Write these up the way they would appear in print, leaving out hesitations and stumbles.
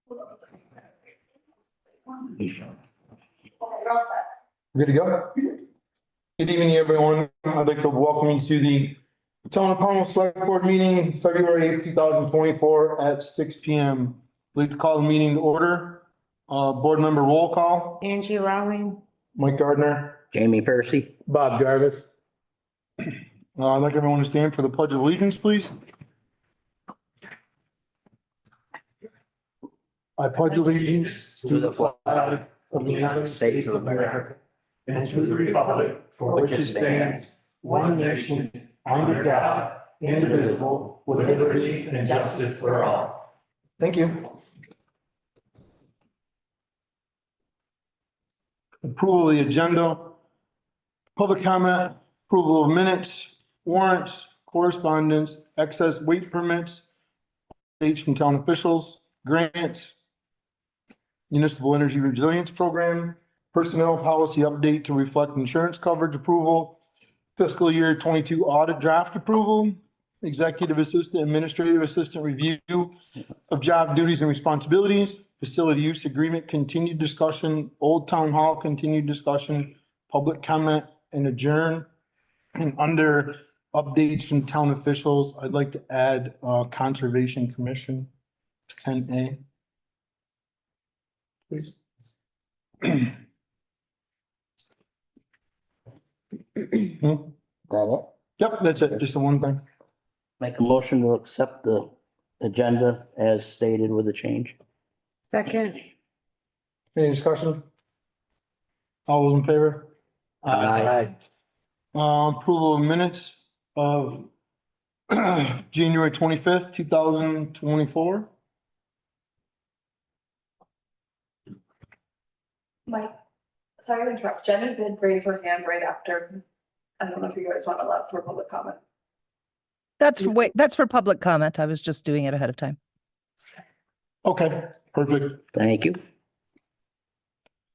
Good to go? Good evening, everyone. I'd like to welcome you to the Town of Pownell Select Board Meeting, February 8th, 2024 at 6 p.m. I'd like to call the meeting to order. Board member roll call, Angie Rowling. Mike Gardner, Jamie Percy. Bob Jarvis. I'd like everyone to stand for the Pledge of Allegiance, please. I pledge allegiance to the flag of the United States of America and to the republic for which it stands, one nation, under God, indivisible, with liberty and justice for all. Thank you. Approval of the agenda, public comment, approval of minutes, warrants, correspondence, excess weight permits, dates from town officials, grants, municipal energy resilience program, personnel policy update to reflect insurance coverage approval, fiscal year 22 audit draft approval, executive assistant, administrative assistant review of job duties and responsibilities, facility use agreement, continued discussion, Old Town Hall, continued discussion, public comment, and adjourn. And under updates from town officials, I'd like to add Conservation Commission, 10A. Please. That it? Yep, that's it. Just the one thing. Make a motion to accept the agenda as stated with a change. Second. Any discussion? All those in favor? Aye. Approval of minutes of January 25th, 2024. Mike, sorry to interrupt. Jenny did raise her hand right after. I don't know if you guys want to allow for public comment. That's for public comment. I was just doing it ahead of time. Okay, perfect. Thank you.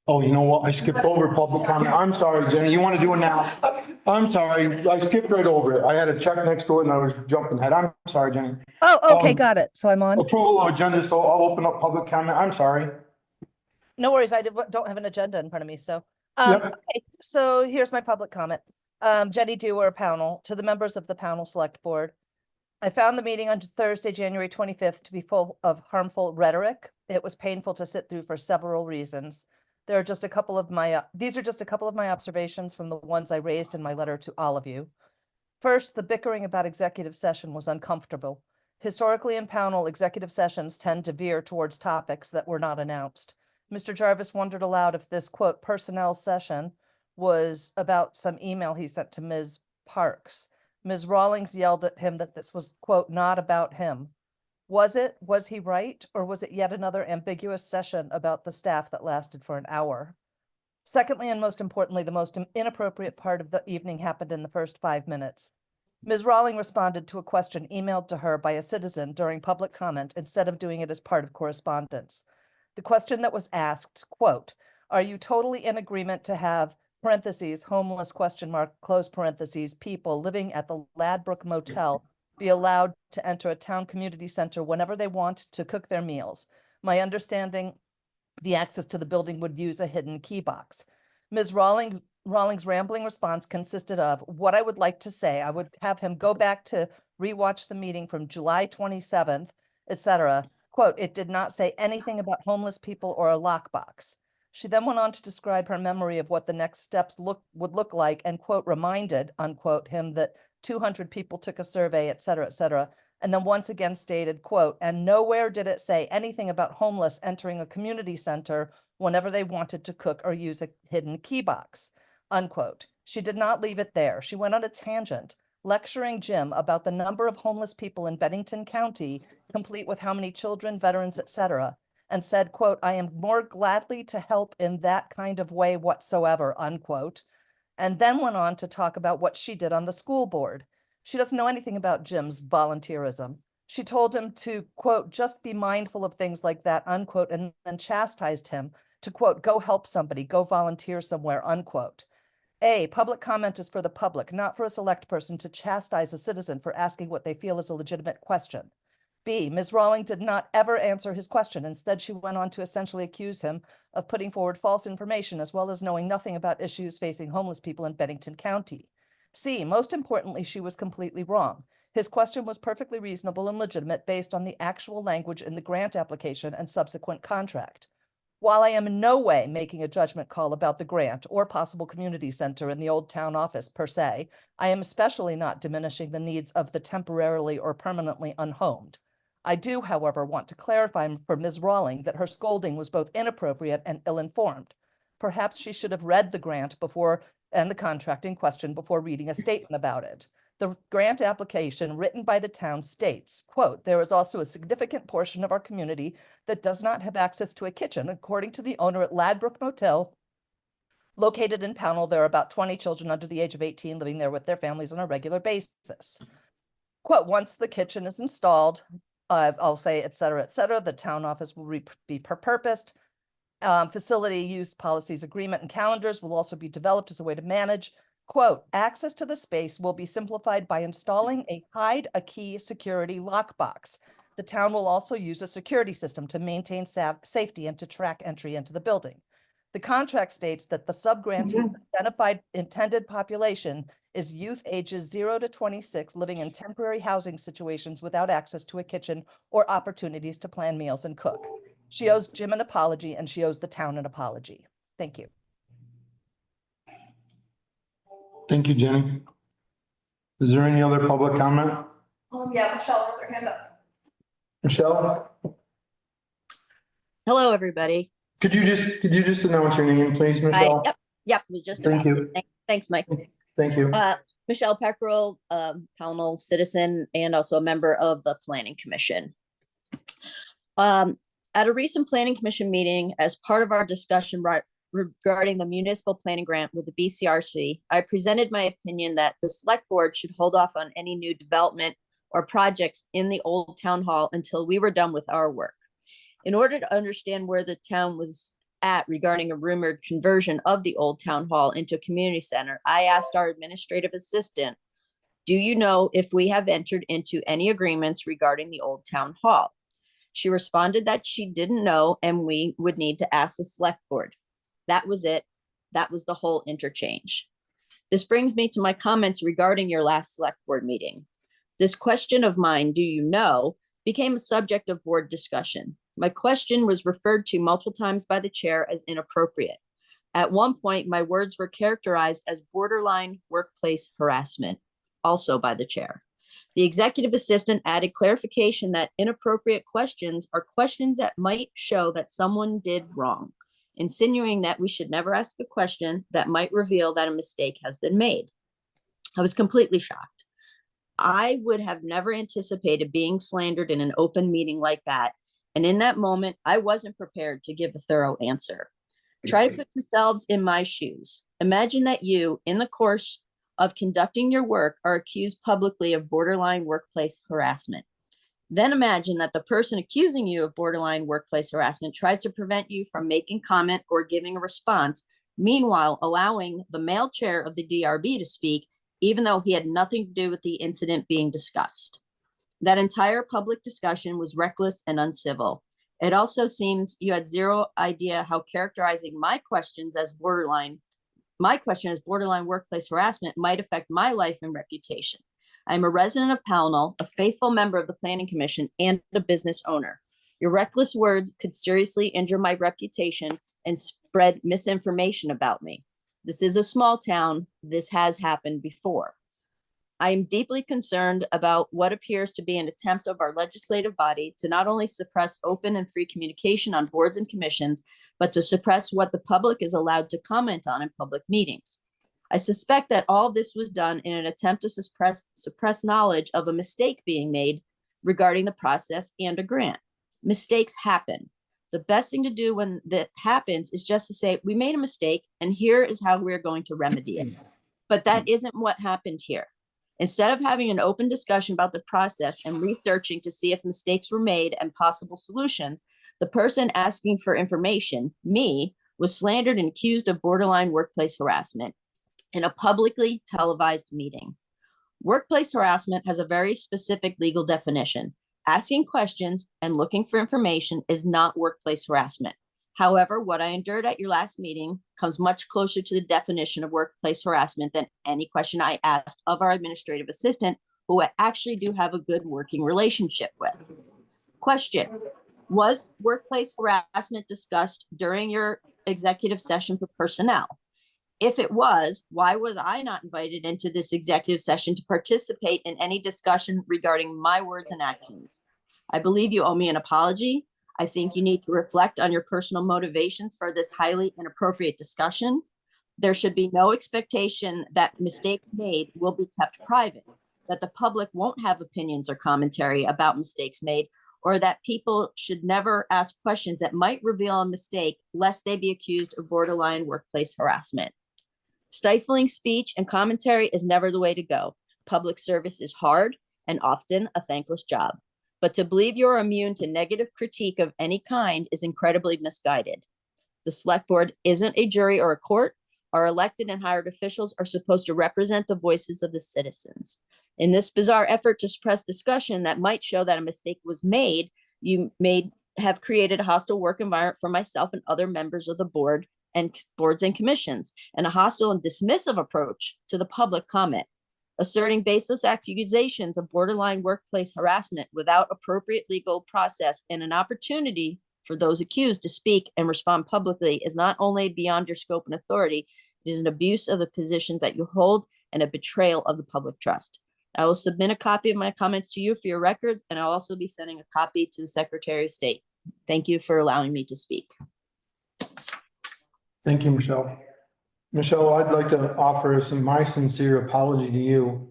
Oh, you know what? I skipped over public comment. I'm sorry, Jenny. You want to do it now? I'm sorry. I skipped right over it. I had a check next to it and I was jumping ahead. I'm sorry, Jenny. Oh, okay, Um, got it. So I'm on. Approval of agenda, so I'll open up public comment. I'm sorry. No worries. I don't have an agenda in front of me, so. Yep. Okay, so here's my public comment. Jenny Dewar, Pownell, to the members of the Pownell Select Board. I found the meeting on Thursday, January 25th to be full of harmful rhetoric. It was painful to sit through for several reasons. These are just a couple of my observations from the ones I raised in my letter to all of you. First, the bickering about executive session was uncomfortable. Historically in Pownell, executive sessions tend to veer towards topics that were not announced. Mr. Jarvis wondered aloud if this, quote, personnel session was about some email he sent to Ms. Parks. Ms. Rawlings yelled at him that this was, quote, not about him. Was it? Was he right? Or was it yet another ambiguous session about the staff that lasted for an hour? Secondly, and most importantly, the most inappropriate part of the evening happened in the first 5 minutes. Ms. Rawling responded to a question emailed to her by a citizen during public comment instead of doing it as part of correspondence. The question that was asked, quote, are you totally in agreement to have, parentheses, homeless, question mark, close parentheses, people living at the Ladbrook Motel be allowed to enter a town community center whenever they want to cook their meals? My understanding, the access to the building would use a hidden key box. Ms. Rawlings' rambling response consisted of, what I would like to say, I would have him go back to rewatch the meeting from July 27th, etc. Quote, it did not say anything about homeless people or a lockbox. She then went on to describe her memory of what the next steps would look like and, quote, reminded, unquote, him that 200 people took a survey, et cetera, and then once again stated, quote, and nowhere did it say anything about homeless entering a community center whenever they wanted to cook or use a hidden key box, unquote. She did not leave it there. She went on a tangent, lecturing Jim about the number of homeless people in Bennington County, complete with how many children, veterans, et cetera, and said, quote, I am more gladly to help in that kind of way whatsoever, unquote, and then went on to talk about what she did on the school board. She doesn't know anything about Jim's volunteerism. She told him to, quote, just be mindful of things like that, unquote, and then chastised him to, quote, go help somebody, go volunteer somewhere, unquote. Public comment is for the public, not for a select person to chastise a citizen for asking what they feel is a legitimate question. B, Ms. Rawling did not ever answer his question. Instead, she went on to essentially accuse him of putting forward false information as well as knowing nothing about issues facing homeless people in Bennington County. C, most importantly, she was completely wrong. His question was perfectly reasonable and legitimate based on the actual language in the grant application and subsequent contract. While I am in no way making a judgment call about the grant or possible community center in the old town office per se, I am especially not diminishing the needs of the temporarily or permanently unhomed. I do, however, want to clarify for Ms. Rawling that her scolding was both inappropriate and ill-informed. Perhaps she should have read the grant before and the contract in question before reading a statement about it. The grant application written by the town states, quote, "There is also a significant portion of our community that does not have access to a kitchen. According to the owner at Ladbroke Motel, located in Pownell, there are about 20 children under the age of 18 living there with their families on a regular basis." Quote, "Once the kitchen is installed, I'll say, et cetera, the town office will be repurposed. Facility use policies, agreement, and calendars will also be developed as a way to manage. Quote, access to the space will be simplified by installing a hide a key security lockbox. The town will also use a security system to maintain safety and to track entry into the building. The contract states that the subgrantee's identified intended population is youth ages 0 to 26 living in temporary housing situations without access to a kitchen or opportunities to plan meals and cook. She owes Jim an apology and she owes the town an apology. Thank you. Thank you, Jenny. Is there any other public comment? Yeah, Michelle has her hand up. Michelle, Hello, everybody. could you just announce your name, please, Michelle? Yep, was just Thank announcing. you. Thanks, Mike. Thank you. Michelle Peckrell, Pownell citizen and also a member of the Planning Commission. At a recent Planning Commission meeting, as part of our discussion regarding the municipal planning grant with the BCRC, I presented my opinion that the select board should hold off on any new development or projects in the old town hall until we were done with our work. In order to understand where the town was at regarding a rumored conversion of the old town hall into a community center, I asked our administrative assistant, "Do you know if we have entered into any agreements regarding the old town hall?" She responded that she didn't know and we would need to ask the select board. That was it. That was the whole interchange. This brings me to my comments regarding your last select board meeting. This question of mine, "Do you know?" became a subject of board discussion. My question was referred to multiple times by the chair as inappropriate. At one point, my words were characterized as borderline workplace harassment, also by the chair. The executive assistant added clarification that inappropriate questions are questions that might show that someone did wrong, insinuating that we should never ask a question that might reveal that a mistake has been made. I was completely shocked. I would have never anticipated being slandered in an open meeting like that. And in that moment, I wasn't prepared to give a thorough answer. Try to put yourselves in my shoes. Imagine that you, in the course of conducting your work, are accused publicly of borderline workplace harassment. Then imagine that the person accusing you of borderline workplace harassment tries to prevent you from making comment or giving a response, meanwhile allowing the male chair of the DRB to speak, even though he had nothing to do with the incident being discussed. That entire public discussion was reckless and uncivil. It also seems you had zero idea how characterizing my question as borderline workplace harassment might affect my life and reputation. I'm a resident of Pownell, a faithful member of the Planning Commission, and a business owner. Your reckless words could seriously injure my reputation and spread misinformation about me. This is a small town. This has happened before. I am deeply concerned about what appears to be an attempt of our legislative body to not only suppress open and free communication on boards and commissions, but to suppress what the public is allowed to comment on in public meetings. I suspect that all this was done in an attempt to suppress knowledge of a mistake being made regarding the process and a grant. Mistakes happen. The best thing to do when that happens is just to say, we made a mistake and here is how we're going to remedy it. But that isn't what happened here. Instead of having an open discussion about the process and researching to see if mistakes were made and possible solutions, the person asking for information, me, was slandered and accused of borderline workplace harassment in a publicly televised meeting. Workplace harassment has a very specific legal definition. Asking questions and looking for information is not workplace harassment. However, what I endured at your last meeting comes much closer to the definition of workplace harassment than any question I asked of our administrative assistant, who I actually do have a good working relationship with. Question: was workplace harassment discussed during your executive session for personnel? If it was, why was I not invited into this executive session to participate in any discussion regarding my words and actions? I believe you owe me an apology. I think you need to reflect on your personal motivations for this highly inappropriate discussion. There should be no expectation that mistakes made will be kept private, that the public won't have opinions or commentary about mistakes made, or that people should never ask questions that might reveal a mistake lest they be accused of borderline workplace harassment. Stifling speech and commentary is never the way to go. Public service is hard and often a thankless job. But to believe you're immune to negative critique of any kind is incredibly misguided. The select board isn't a jury or a court. Our elected and hired officials are supposed to represent the voices of the citizens. In this bizarre effort to suppress discussion that might show that a mistake was made, you may have created a hostile work environment for myself and other members of the board and boards and commissions, and a hostile and dismissive approach to the public comment. Asserting baseless accusations of borderline workplace harassment without appropriate legal process and an opportunity for those accused to speak and respond publicly is not only beyond your scope and authority, it is an abuse of the positions that you hold and a betrayal of the public trust. I will submit a copy of my comments to you for your records, and I'll also be sending a copy to the Secretary of State. Thank you for allowing me to speak. Thank you, Michelle. Michelle, I'd like to offer my sincere apology to you.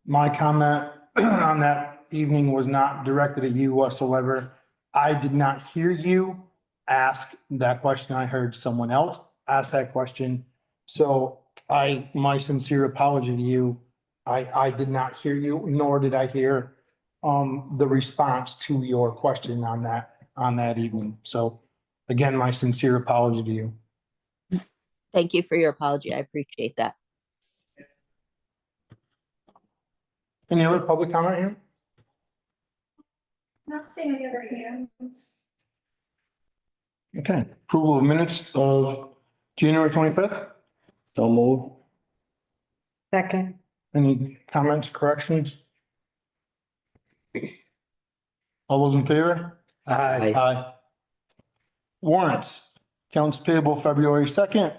My comment on that evening was not directed at you whatsoever. I did not hear you ask that question. I heard someone else ask that question. So my sincere apology to you. I did not hear you, nor did I hear the response to your question on that evening. So again, my sincere apology to you. Thank you for your apology. I appreciate that. Any other public comment here? Not seeing any other hands. Okay, approval of minutes of January 25th. So move. Second. Any comments, corrections? All those in favor? Aye. Aye. Warrants, accounts payable February 2nd,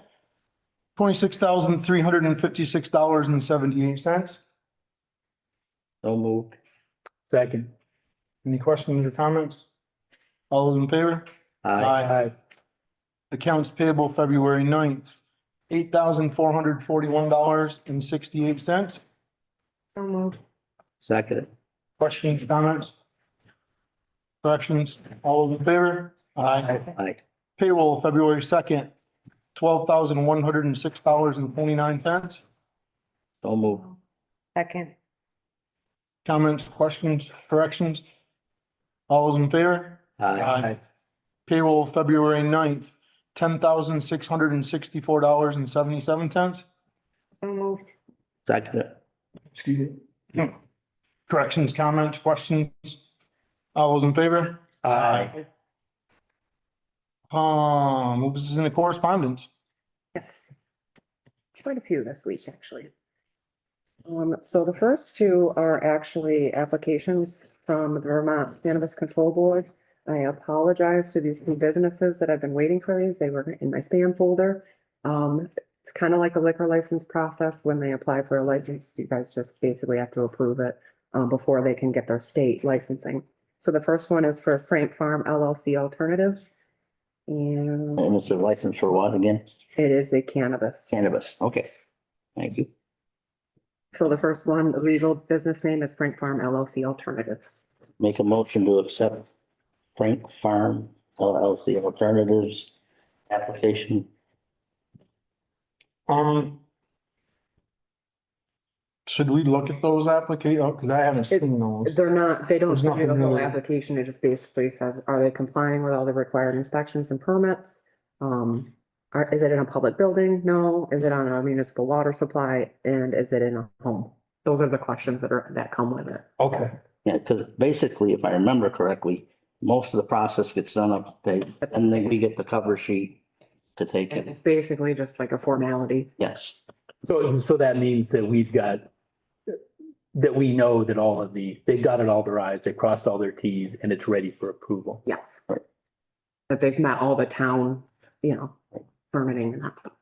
$26,356.78. So moved. Second. Any questions or comments? All those in favor? Aye. Accounts payable February 9th, $8,441.68. So moved. Second. Questions, comments? Corrections? All those in favor? Aye. Payroll February 2nd, $12,106.29. So move. Second. Comments, questions, corrections? All those in favor? Aye. Payroll February 9th, $10,664.77. So moved. Second. Excuse me. Corrections, comments, questions? All those in favor? Aye. Moves us into correspondence. Yes. Quite a few this week, actually. So the first two are actually applications from the Vermont Cannabis Control Board. I apologize to these two businesses that have been waiting for these. They were in my spam folder. It's kind of like a liquor license process. When they apply for a license, you guys just basically have to approve it before they can get their state licensing. So the first one is for Frank Farm LLC Alternatives. And And it's a license for what again? it is a cannabis. Cannabis. Okay. Thank you. So the first one, the legal business name is Frank Farm LLC Alternatives. Make a motion to accept Frank Farm LLC Alternatives application. Should we look at those applications? Because I haven't seen those. They're not, they don't There's send you the nothing whole really- application. It just basically says, are they complying with all the required inspections and permits? Is it in a public building? No. Is it on a municipal water supply? And is it in a home? Those are the questions that come with it. Okay, Yeah, because basically, if I remember correctly, most of the process gets done up, and then we get the cover sheet to take And it. it's basically just like a formality. Yes, So that means that that we know that they've dotted all their i's, they crossed all their t's, and it's ready for approval. Yes. Right. That they've met all the town, permitting and that stuff.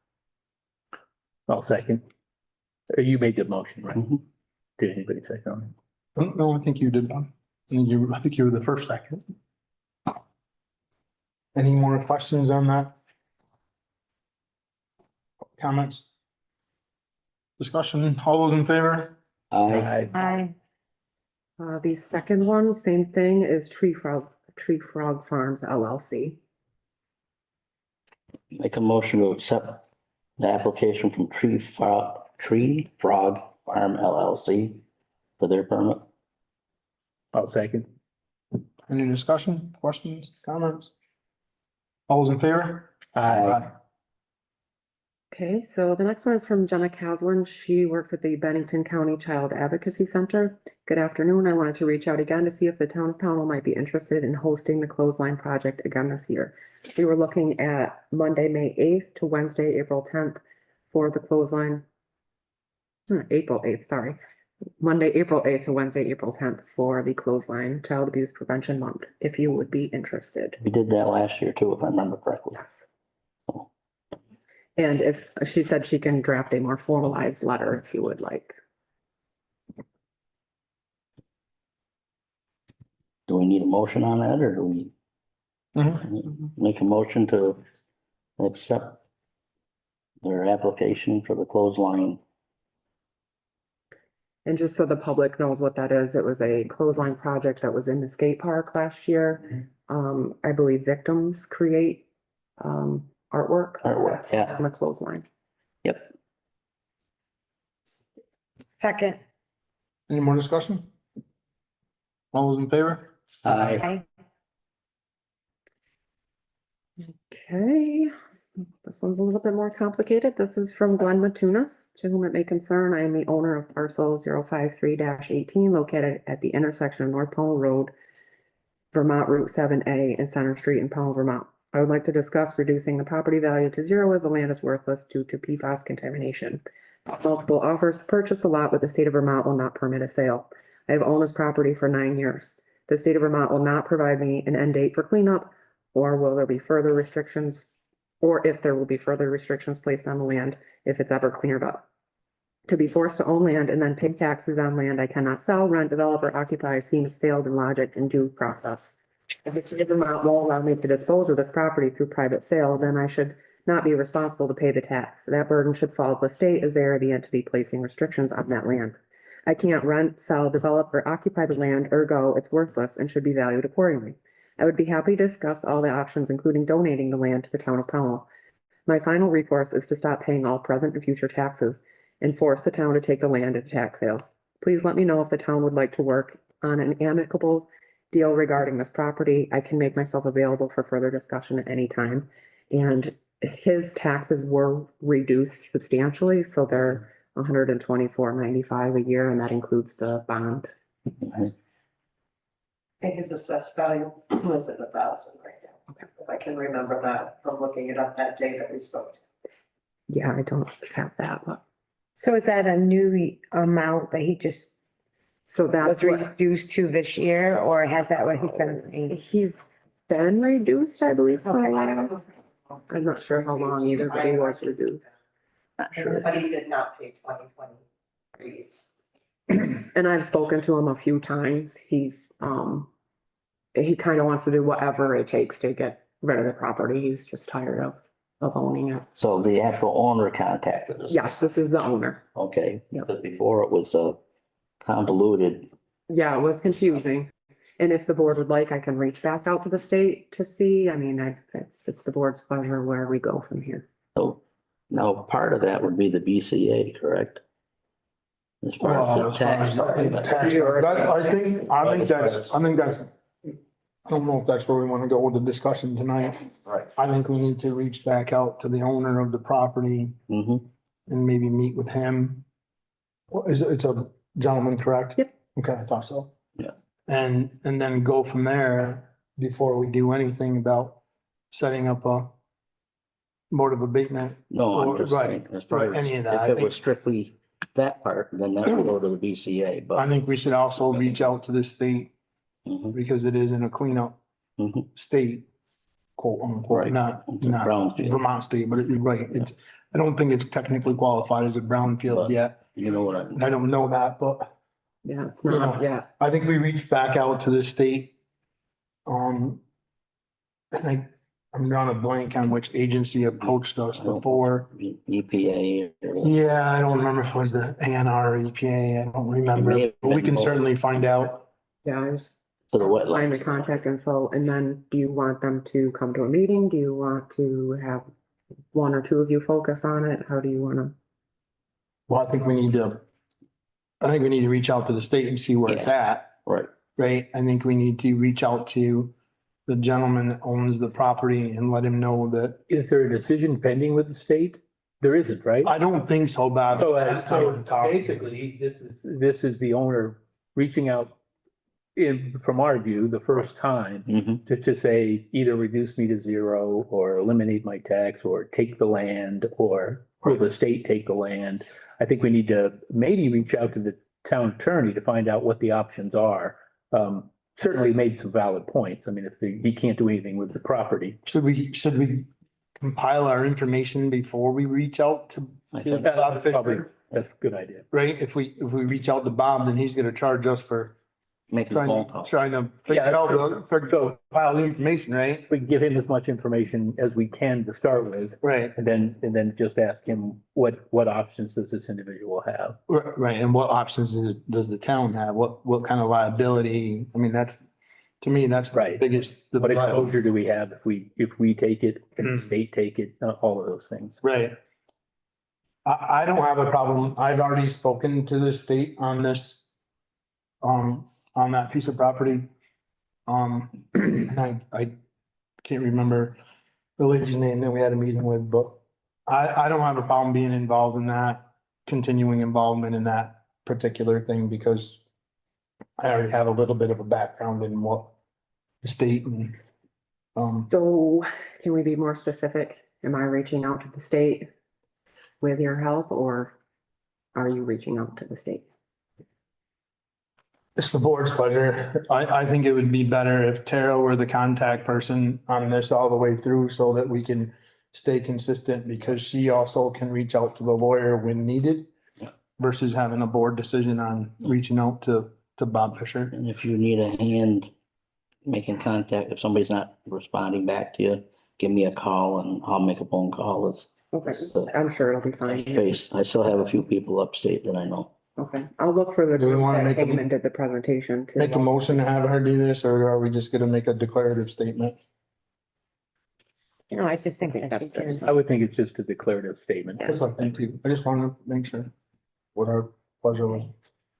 I'll second. You made the motion, right? Mhm. Did anybody second? No, I think you did one. I think you were the first second. Any more questions on that? Comments? Discussion, all those in favor? I, Aye. The second one, same thing, is Tree Frog Farms LLC. make a motion to accept the application from Tree Frog Farm LLC for their permit. I'll second. Any discussion, questions, comments? All those in favor? Aye. Okay, so the next one is from Jenna Caslin. She works at the Bennington County Child Advocacy Center. Good afternoon. I wanted to reach out again to see if the town of Pownell might be interested in hosting the clothesline project again this year. We were looking at Monday, May 8th to Wednesday, April 10th for the clothesline. April 8th, sorry. Monday, April 8th to Wednesday, April 10th for the clothesline Child Abuse Prevention Month, if you would be interested. We did that last year too, if I remember correctly. Yes. And if she said she can draft a more formalized letter if you would like. Do we need a motion on that, or do we make a motion to accept their application for the clothesline? And just so the public knows what that is, it was a clothesline project that was in the skate park last year. I believe victims create artwork. Artwork, yeah. On a clothesline. Yep. Second. Any more discussion? All those in favor? Aye. Okay, this one's a little bit more complicated. This is from Glenn Matunis, to whom it may concern. I am the owner of parcel 053-18 located at the intersection of North Pownell Road, Vermont Route 7A and Center Street in Pownell, Vermont. I would like to discuss reducing the property value to zero as the land is worthless due to PFAS contamination. Multiple offers to purchase a lot, but the state of Vermont will not permit a sale. I have owned this property for 9 years. The state of Vermont will not provide me an end date for cleanup, or will there be further restrictions, or if there will be further restrictions placed on the land if it's ever cleared up. To be forced to own land and then pay taxes on land I cannot sell, rent, develop, or occupy seems failed in logic and due process. If the state of Vermont won't allow me to dispose of this property through private sale, then I should not be responsible to pay the tax. That burden should fall to the state as they are the entity placing restrictions on that land. I can't rent, sell, develop, or occupy the land, ergo it's worthless and should be valued accordingly. I would be happy to discuss all the options, including donating the land to the town of Pownell. My final recourse is to stop paying all present and future taxes and force the town to take the land at a tax sale. Please let me know if the town would like to work on an amicable deal regarding this property. I can make myself available for further discussion at any time. And his taxes were reduced substantially, so they're $124.95 a year, and that includes the bond. I think his assessed value was at 1,000 right now. Okay. If I can remember that from looking it up that day that we spoke. Yeah, I don't have that, but, So is that a new amount that he just so that's was what, reduced to this year, or has that what he's been paying? he's been reduced, I believe, for a while. I'm not sure how long either, but he was reduced. But he did not pay 2020 raise. And I've spoken to him a few times. He kind of wants to do whatever it takes to get rid of the property. He's just tired of owning it. So the actual owner contacted us? Yes, this is the owner. Okay, Yeah. because before it was convoluted. Yeah, it was confusing. And if the board would like, I can reach back out to the state to see. I mean, it's the board's pleasure where we go from here. So now part of that would be the BCA, correct? As far as the tax. part of it. I think that's, I don't know if that's where we want to go with the discussion tonight. Right. I think we need to reach back out to the owner of the property Mhm. and maybe meet with him. Well, it's a gentleman, correct? Yep. Okay, I thought so. Yeah. and then go from there before we do anything about setting up a board of abatement. No, I'm just Right, saying, as far right, as, any of that, I if it was think- strictly that part, then that would go to the BCA, I but. think we should also reach out to the state Mhm, because it is in a cleanup mhm. state, quote unquote, Right. not It's a brownfield. Vermont state, but you're right. It's, I don't think it's technically qualified as a brownfield But- yet. You know what I mean? I don't know that, but Yeah, it's You not, know. yeah. I think we reached back out to the state. And I'm drawing a blank on which agency approached us before. EPA. or- Yeah, I don't remember if it was the ANR or EPA. I don't It may remember. have But we been can both. certainly find out. Yeah, I just To the find the wetlands. contact info, and then do you want them to come to a meeting? Do you want to have one or two of you focus on it? How do you wanna? Well, I think we need to reach out to the state and see where it's at, Right. right? I think we need to reach out to the gentleman that owns the property and let him know that, Is there a decision pending with the state? There isn't, right? I don't think so, Bob. So basically, this is the owner reaching out from our view, the first time Mhm. to say either reduce me to zero or eliminate my tax or take the land or will the state take the land? I think we need to maybe reach out to the town attorney to find out what the options are. Certainly made some valid points. I mean, if he can't do anything with the property. Should we compile our information before we reach out to I to think Bob Probably, Fisher? that's a good idea. Right? If we reach out to Bob, then he's gonna charge us for Making a phone call. trying to figure Yeah, out, So compile the information, right? we give him as much information as we can to start with. Right, And then just ask him what options does this individual have? right. And what options does the town have? What kind of liability? I mean, to me, that's the Right. biggest. What exposure do we have if we take it, if the Mm. state take it, all of those things. Right. I don't have a problem. I've already spoken to the state on this, on that piece of property. And I can't remember the lady's name that we had a meeting with, but I don't have a problem being involved in that, continuing involvement in that particular thing because I already have a little bit of a background in what the state and, So can we be more specific? Am I reaching out to the state with your help, or are you reaching out to the state? it's the board's pleasure. I think it would be better if Tara were the contact person on this all the way through so that we can stay consistent because she also can reach out to the lawyer when needed versus having a board decision on reaching out to Bob Fisher. And if you need a hand making contact, if somebody's not responding back to you, give me a call and I'll make a phone call. Okay, I'm sure it'll be fine. Face. I still have a few people upstate that I know. Okay, I'll look for the Do we group wanna that make a- came and did the presentation too. Make a motion to have her do this, or are we just gonna make a declarative statement? You know, I just think that That's she can. I would think it's just a declarative statement. That's what I think too. I just wanna make sure what our pleasure was.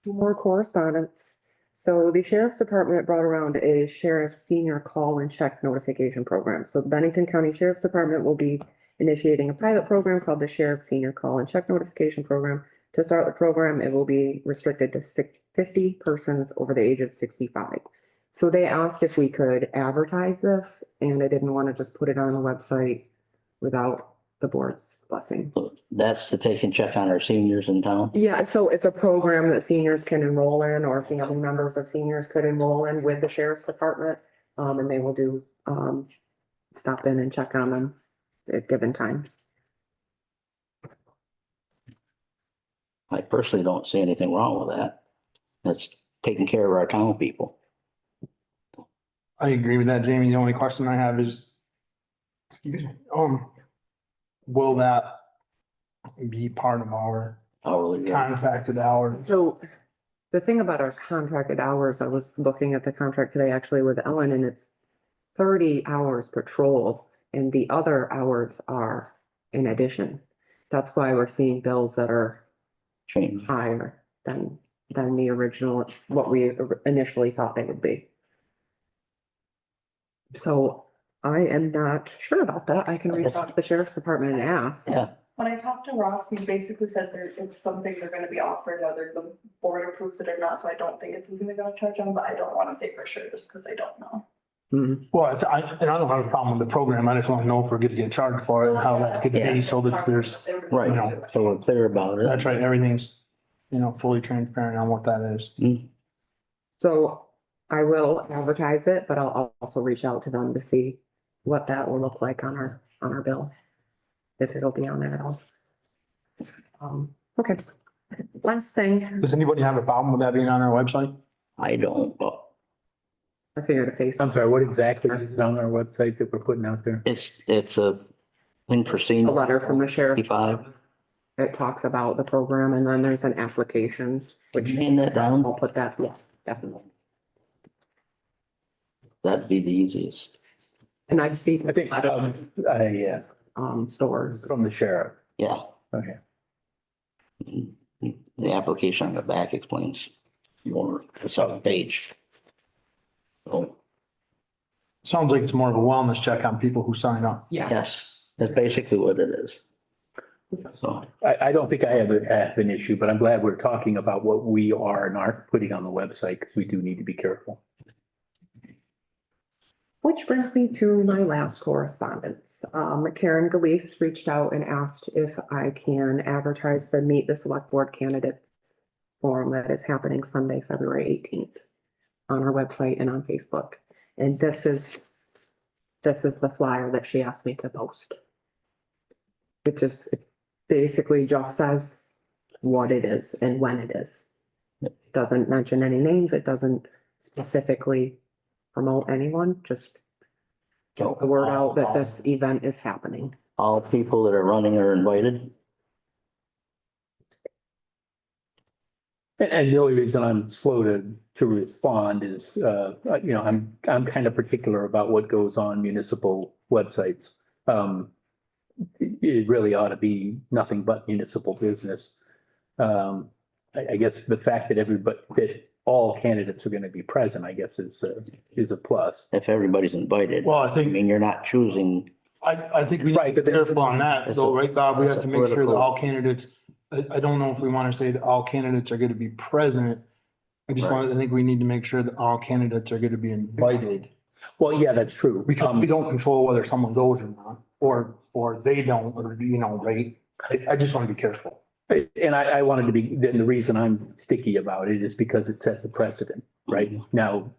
More correspondence. So the sheriff's department brought around a sheriff's senior call and check notification program. So the Bennington County Sheriff's Department will be initiating a pilot program called the Sheriff's Senior Call and Check Notification Program. To start the program, it will be restricted to 50 persons over the age of 65. So they asked if we could advertise this, and I didn't want to just put it on the website without the board's blessing. That's to take and check on our seniors in town. Yeah, so it's a program that seniors can enroll in, or family members of seniors could enroll in with the sheriff's department. And they will do, stop in and check on them at given times. I personally don't see anything wrong with that. That's taking care of our town people. I agree with that, Jamie. The only question I have is, will that be part of our Hourly. contracted hours? So the thing about our contracted hours, I was looking at the contract today actually with Ellen, and it's 30 hours patrol, and the other hours are in addition. That's why we're seeing bills that are Change. higher than the original, what we initially thought they would be. So I am not sure about that. I can reach out to the sheriff's department and ask. Yeah, When I talked to Ross, he basically said it's something they're gonna be offered, whether the board approves it or not, so I don't think it's something they're gonna charge on, but I don't wanna say for sure, just because I don't know. Well, and I don't have a problem with the program. I just want to know if we're gonna get charged for it and how that's gonna be so that there's, Right, you know, so we're clear about it. that's right, everything's, you know, fully transparent on what that is. So I will advertise it, but I'll also reach out to them to see what that will look like on our bill. If it'll be on there at all. Okay. Last thing, Does anybody have a problem with that being on our website? I don't, but I figured a face. I'm sorry, what exactly is it on our website that we're putting out there? it's a thing for A senior. letter from the sheriff. 55. It talks about the program and then there's an application, Would which you hand that down? I'll put that, yeah, definitely. That'd be the easiest. And I've seen. I think, yeah, Stores. from the sheriff. Yeah. Okay. The application on the back explains more, it's on the page. So, Sounds like it's more of a wellness check on people who sign up. Yeah. yes, that's basically what it is. So, I don't think I have an issue, but I'm glad we're talking about what we are and aren't putting on the website, because we do need to be careful. Which brings me to my last correspondence. Karen Galise reached out and asked if I can advertise the Meet the Select Board Candidates forum that is happening Sunday, February 18th on our website and on Facebook. And this is the flyer that she asked me to post. It basically just says what it is and when it is. It doesn't mention any names. It doesn't specifically promote anyone, just gets the word out that this event is happening. all people that are running are invited. And the only reason I'm slow to respond is, I'm kind of particular about what goes on municipal websites. It really ought to be nothing but municipal business. I guess the fact that that all candidates are going to be present, I guess is a plus. If everybody's invited. Well, I I think, mean, you're not choosing. I think we need Right, to but be then- careful on that, It's though, a- right, Bob? We it's have a to make sure that political- all candidates, I don't know if we want to say that all candidates are going to be present. I just Right. I think we need to make sure that all candidates are going to be invited. Well, yeah, that's true. Because we don't control whether someone goes or not, or they don't, or, you know, right? I just want to be careful. And I wanted to be, then the reason I'm sticky about it is because it sets a precedent, right? Now,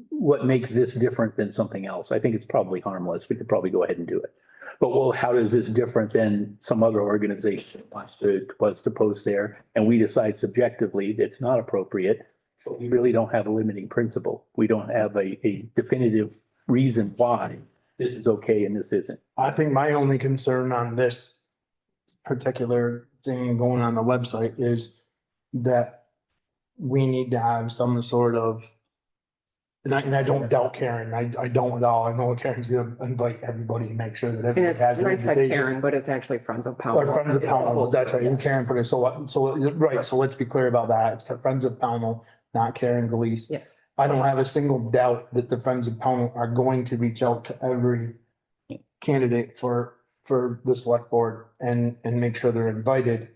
what makes this different than something else? I think it's probably harmless. We could probably go ahead and do it. But well, how is this different than some other organization wants to post there? And we decide subjectively that it's not appropriate, but we really don't have a limiting principle. We don't have a definitive reason why this is okay and this isn't. I think my only concern on this particular thing going on the website is that we need to have some sort of, and I don't doubt Karen, I don't at all. I know Karen's gonna invite everybody and make sure that And everybody it's, has an and I said invitation. Karen, but it's actually Friends of Or Pownell. Friends of Pownell, that's right, and Karen put it, right, so let's be clear about that, it's the Friends of Pownell, not Karen Galise. Yeah. I don't have a single doubt that the Friends of Pownell are going to reach out to every candidate for the select board and make sure they're invited.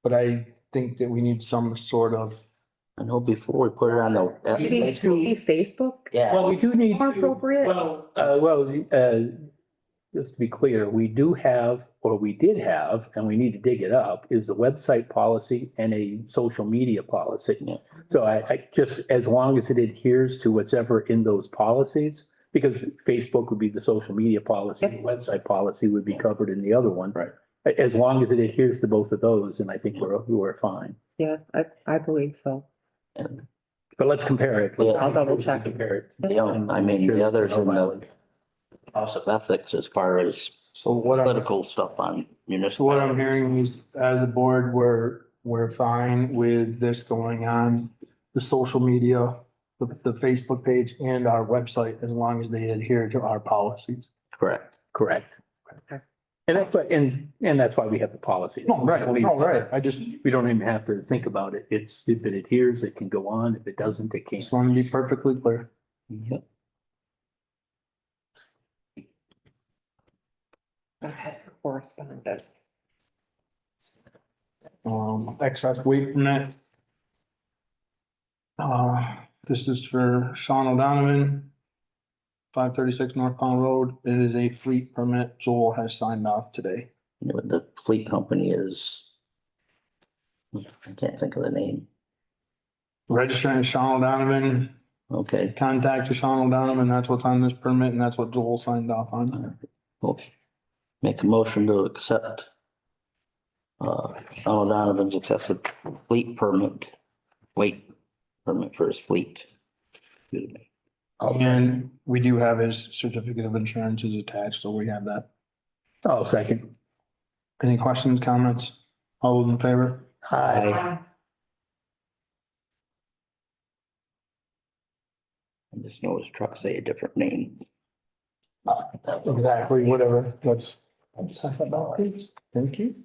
But I think that we need some sort of, I know before we put it on the. Maybe Facebook? Yeah. Well, we do need. More appropriate? Just to be clear, we do have, or we did have, and we need to dig it up, is a website policy and a social media policy. Yeah. So I just, as long as it adheres to whatever in those policies, because Facebook would be the social media policy, the website policy would be covered in the other one. Right. As long as it adheres to both of those, and I think we're fine. Yeah, I believe so. But let's compare it. Yeah. I'll double check. Compare it. I mean, the others in the House of Ethics as far as so what I'm. political stuff on So municipal. what I'm hearing is, as a board, we're fine with this going on the social media, the Facebook page and our website, as long as they adhere to our policies. Correct. Correct. Okay. And that's why, and that's why we have the policy. No, right. I just We don't even have to think about it. It's, if it adheres, it can go on. If it doesn't, it can't. want to be perfectly clear. Yep. That's it for correspondence. Excess weight permit. This is for Sean O'Donovan. 536 North Pond Road. It is a fleet permit. Joel has signed off today. You know, the fleet company is, I can't think of the name. Registrant is Sean O'Donovan. Okay, Contact Sean O'Donovan. That's what's on this permit and that's what Joel signed off on. okay. Make a motion to accept Sean Donovan's excessive fleet permit, weight permit for his fleet. Excuse me. And we do have his certificate of insurance is attached, so we have that. I'll second. Any questions, comments? All those in favor? I just know his trucks say a different name. Exactly, whatever, that's. Thank you.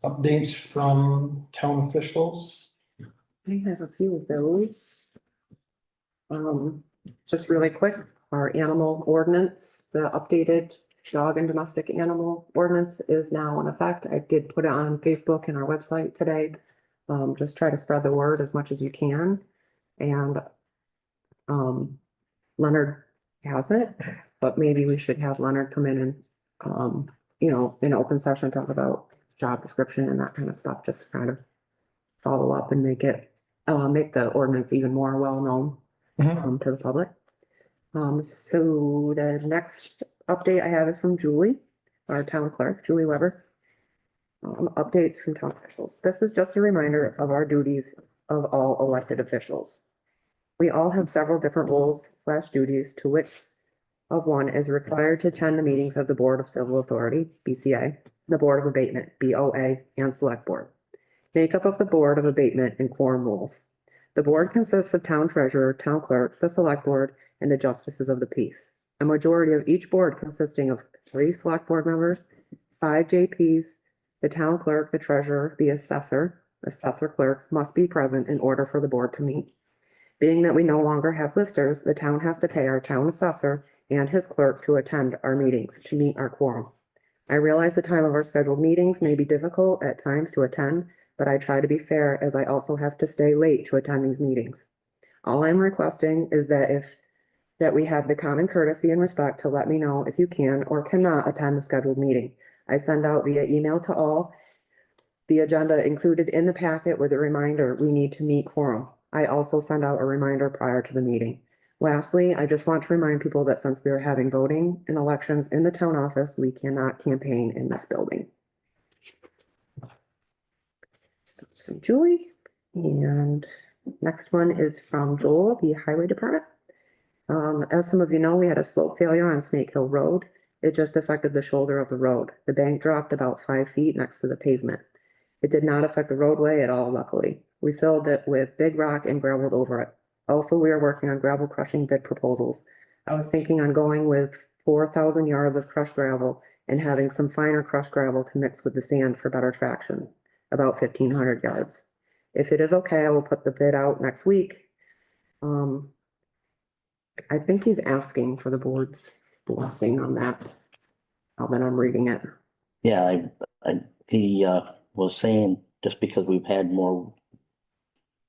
Updates from town officials. I have a few of those. Just really quick, our animal ordinance, the updated dog and domestic animal ordinance is now in effect. I did put it on Facebook and our website today. Just try to spread the word as much as you can. And Leonard has it, but maybe we should have Leonard come in and, in open session, talk about job description and that kind of stuff, just kind of follow up and make the ordinance even more well-known to the public. So the next update I have is from Julie, our town clerk, Julie Weber. Updates from town officials. This is just a reminder of our duties of all elected officials. We all have several different roles/duties to which of one is required to attend the meetings of the Board of Civil Authority, BCA, the Board of Abatement, BOA, and Select Board. Makeup of the Board of Abatement and quorum rules. The board consists of town treasurer, town clerk, the select board, and the justices of the peace. A majority of each board consisting of 3 select board members, 5 JPs, the town clerk, the treasurer, the assessor clerk must be present in order for the board to meet. Being that we no longer have listers, the town has to pay our town assessor and his clerk to attend our meetings to meet our quorum. I realize the time of our scheduled meetings may be difficult at times to attend, but I try to be fair as I also have to stay late to attend these meetings. All I'm requesting is that we have the common courtesy and respect to let me know if you can or cannot attend the scheduled meeting. I send out via email to all the agenda included in the packet with a reminder we need to meet quorum. I also send out a reminder prior to the meeting. Lastly, I just want to remind people that since we are having voting and elections in the town office, we cannot campaign in this building. So it's from Julie, and next one is from Joel, the Highway Department. As some of you know, we had a slope failure on Snake Hill Road. It just affected the shoulder of the road. The bank dropped about 5 feet next to the pavement. It did not affect the roadway at all, luckily. We filled it with big rock and gravelled over it. Also, we are working on gravel crushing bid proposals. I was thinking on going with 4,000 yards of crushed gravel and having some finer crushed gravel to mix with the sand for better traction, about 1,500 yards. If it is okay, I will put the bid out next week. I think he's asking for the board's blessing on that. Now that I'm reading it. Yeah, he was saying just because we've had more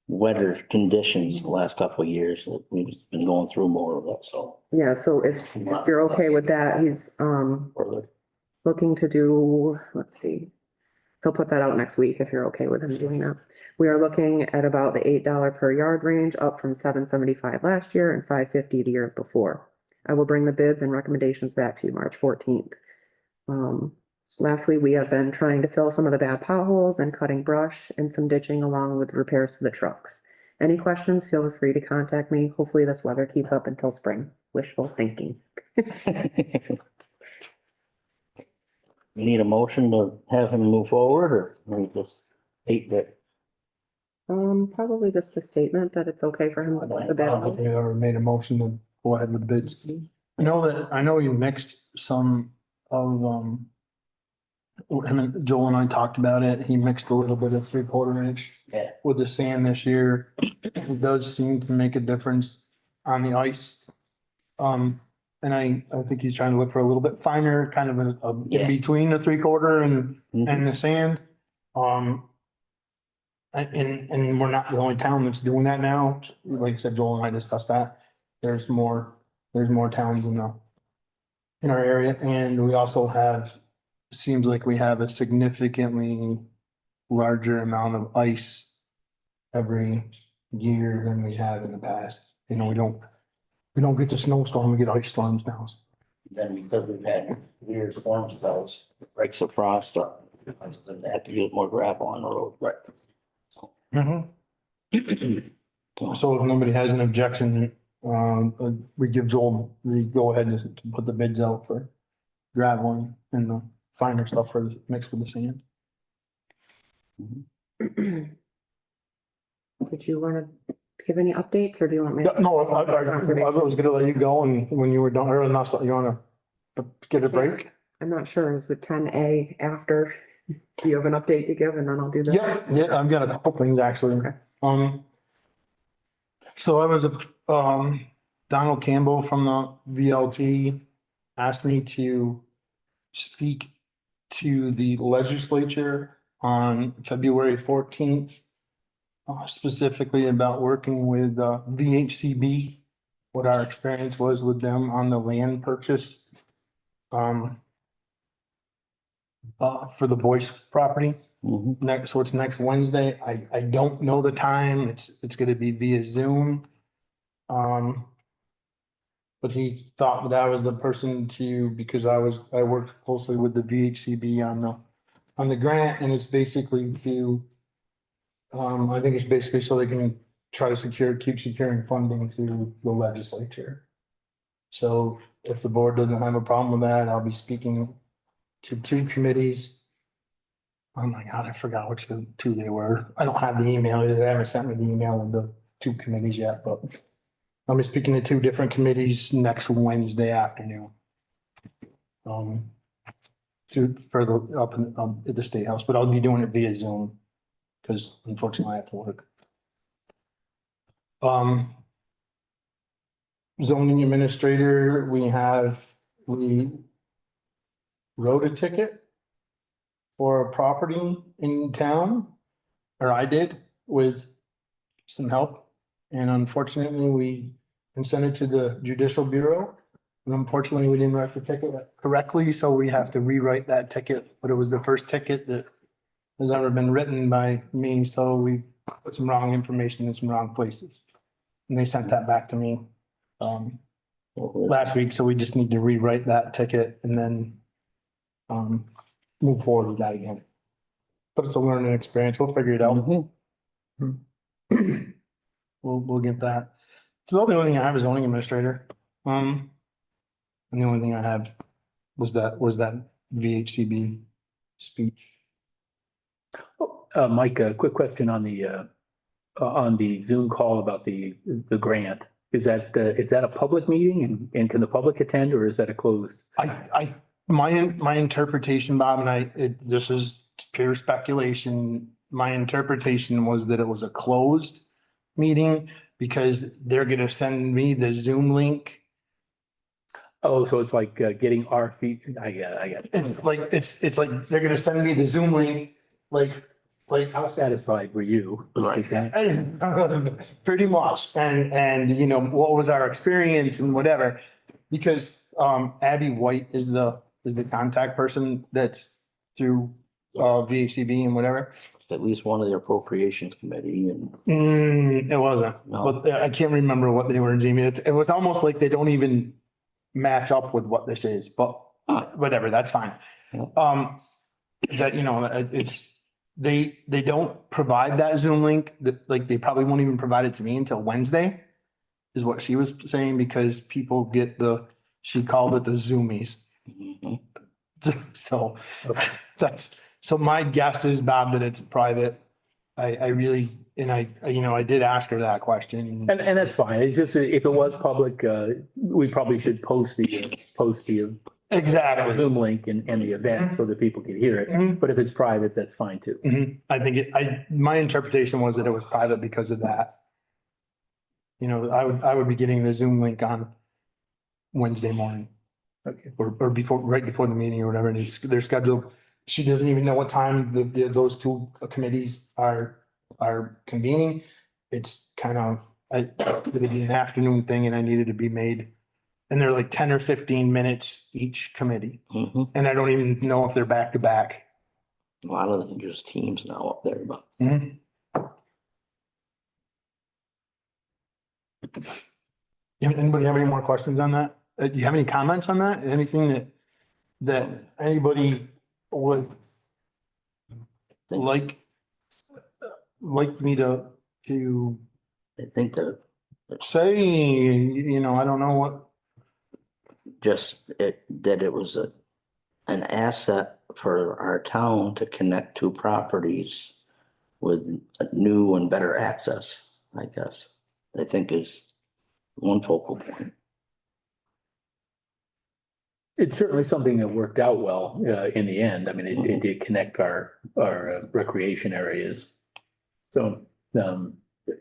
wetter conditions the last couple of years, that we've been going through more of it, so. Yeah, so if you're okay with that, he's Further. looking to do, let's see. He'll put that out next week if you're okay with him doing that. We are looking at about the $8 per yard range, up from $7.75 last year and $5.50 the year before. I will bring the bids and recommendations back to you March 14th. Lastly, we have been trying to fill some of the bad potholes and cutting brush and some ditching along with repairs to the trucks. Any questions, feel free to contact me. Hopefully this weather keeps up until spring. Wishful thinking. We need a motion to have him move forward, or we just hate that? Probably just a statement that it's okay for him to put the bid out. We already made a motion to go ahead with the bids. I know you mixed some of, him and Joel and I talked about it. He mixed a little bit of 3/4 inch Yeah. with the sand this year. It does seem to make a difference on the ice. And I think he's trying to look for a little bit finer, kind of in Yeah. between the 3/4 Mhm. and the sand. And we're not the only town that's doing that now. Like I said, Joel and I discussed that. There's more towns in our area, and we also have, seems like we have a significantly larger amount of ice every year than we have in the past. You know, we don't get the snowstorm, we get ice storms now. Then because we've had weird storm spells, breaks of frost, they have to get more gravel on the road. Right. So if nobody has an objection, we give Joel the go ahead to put the bids out for gravel and the finer stuff for mixed with the sand. Did you want to give any updates or do you want me? Yeah, no, I was gonna let you go, and when you were done, or not, so you wanna get a break? I'm not sure. Is the 10A after? Do you have an update to give and then I'll do that? Yeah, I've got a couple things actually. Okay. So I was, Donald Campbell from the VLT asked me to speak to the legislature on February 14th, specifically about working with, VHCB, what our experience was with them on the land purchase, for the Boyce property. Mhm. So it's next Wednesday. I don't know the time. It's gonna be via Zoom. But he thought that I was the person to, because I worked closely with the VHCB on the grant, and it's basically to, I think it's basically so they can try to keep securing funding through the legislature. So if the board doesn't have a problem with that, I'll be speaking to two committees. Oh my God, I forgot which the two they were. I don't have the email. They haven't sent me the email of the two committees yet, but I'll be speaking to two different committees next Wednesday afternoon. For the, at the State House, but I'll be doing it via Zoom because unfortunately I have to work. Zoning administrator, we wrote a ticket for a property in town, or I did with some help. And unfortunately, we sent it to the judicial bureau. And unfortunately, we didn't write the ticket correctly, so we have to rewrite that ticket. But it was the first ticket that has ever been written by me, so we put some wrong information in some wrong places. And they sent that back to me last week, so we just need to rewrite that ticket and then move forward with that again. But it's a learning experience. We'll figure it out. Mhm. We'll get that. So the only thing I have is zoning administrator. And the only thing I have was that VHCB speech. Mike, a quick question on the Zoom call about the grant. Is that a public meeting and can the public attend or is that a closed? My interpretation, Bob, and this is pure speculation. My interpretation was that it was a closed meeting because they're gonna send me the Zoom link. Oh, so it's like getting our feet. I get it. It's like they're gonna send me the Zoom link, like. How satisfied were you? Right. Pretty much. And you know, what was our experience and whatever, because Abby White is the contact person that's through VHCB and whatever. At least one of the appropriations committee and. It wasn't, No. but I can't remember what they were, Jamie. It was almost like they don't even match up with what this is, but whatever, that's fine. Yeah. That, you know, they don't provide that Zoom link, that like they probably won't even provide it to me until Wednesday, is what she was saying, because people get she called it the Zoomies. Mhm. So so my guess is, Bob, that it's private. I really, and I did ask her that question. And that's fine. It's just, if it was public, we probably should post the Exactly. Zoom link and the event so that people can hear it. Mhm. But if it's private, that's fine too. I think my interpretation was that it was private because of that. You know, I would be getting the Zoom link on Wednesday morning. Okay. Or before, right before the meeting or whatever, and they're scheduled. She doesn't even know what time those two committees are convening. It's kind of, it'd be an afternoon thing and I needed to be made. And they're like 10 or 15 minutes each committee. Mhm. And I don't even know if they're back to back. A lot of them use Teams now up there, but Anybody have any more questions on that? Do you have any comments on that? Anything that anybody would like me to I think that say, I don't know what, that it was an asset for our town to connect two properties with a new and better access, I guess, I think is one focal point. It's certainly something that worked out well, in the end. I mean, it did connect our recreation areas. So,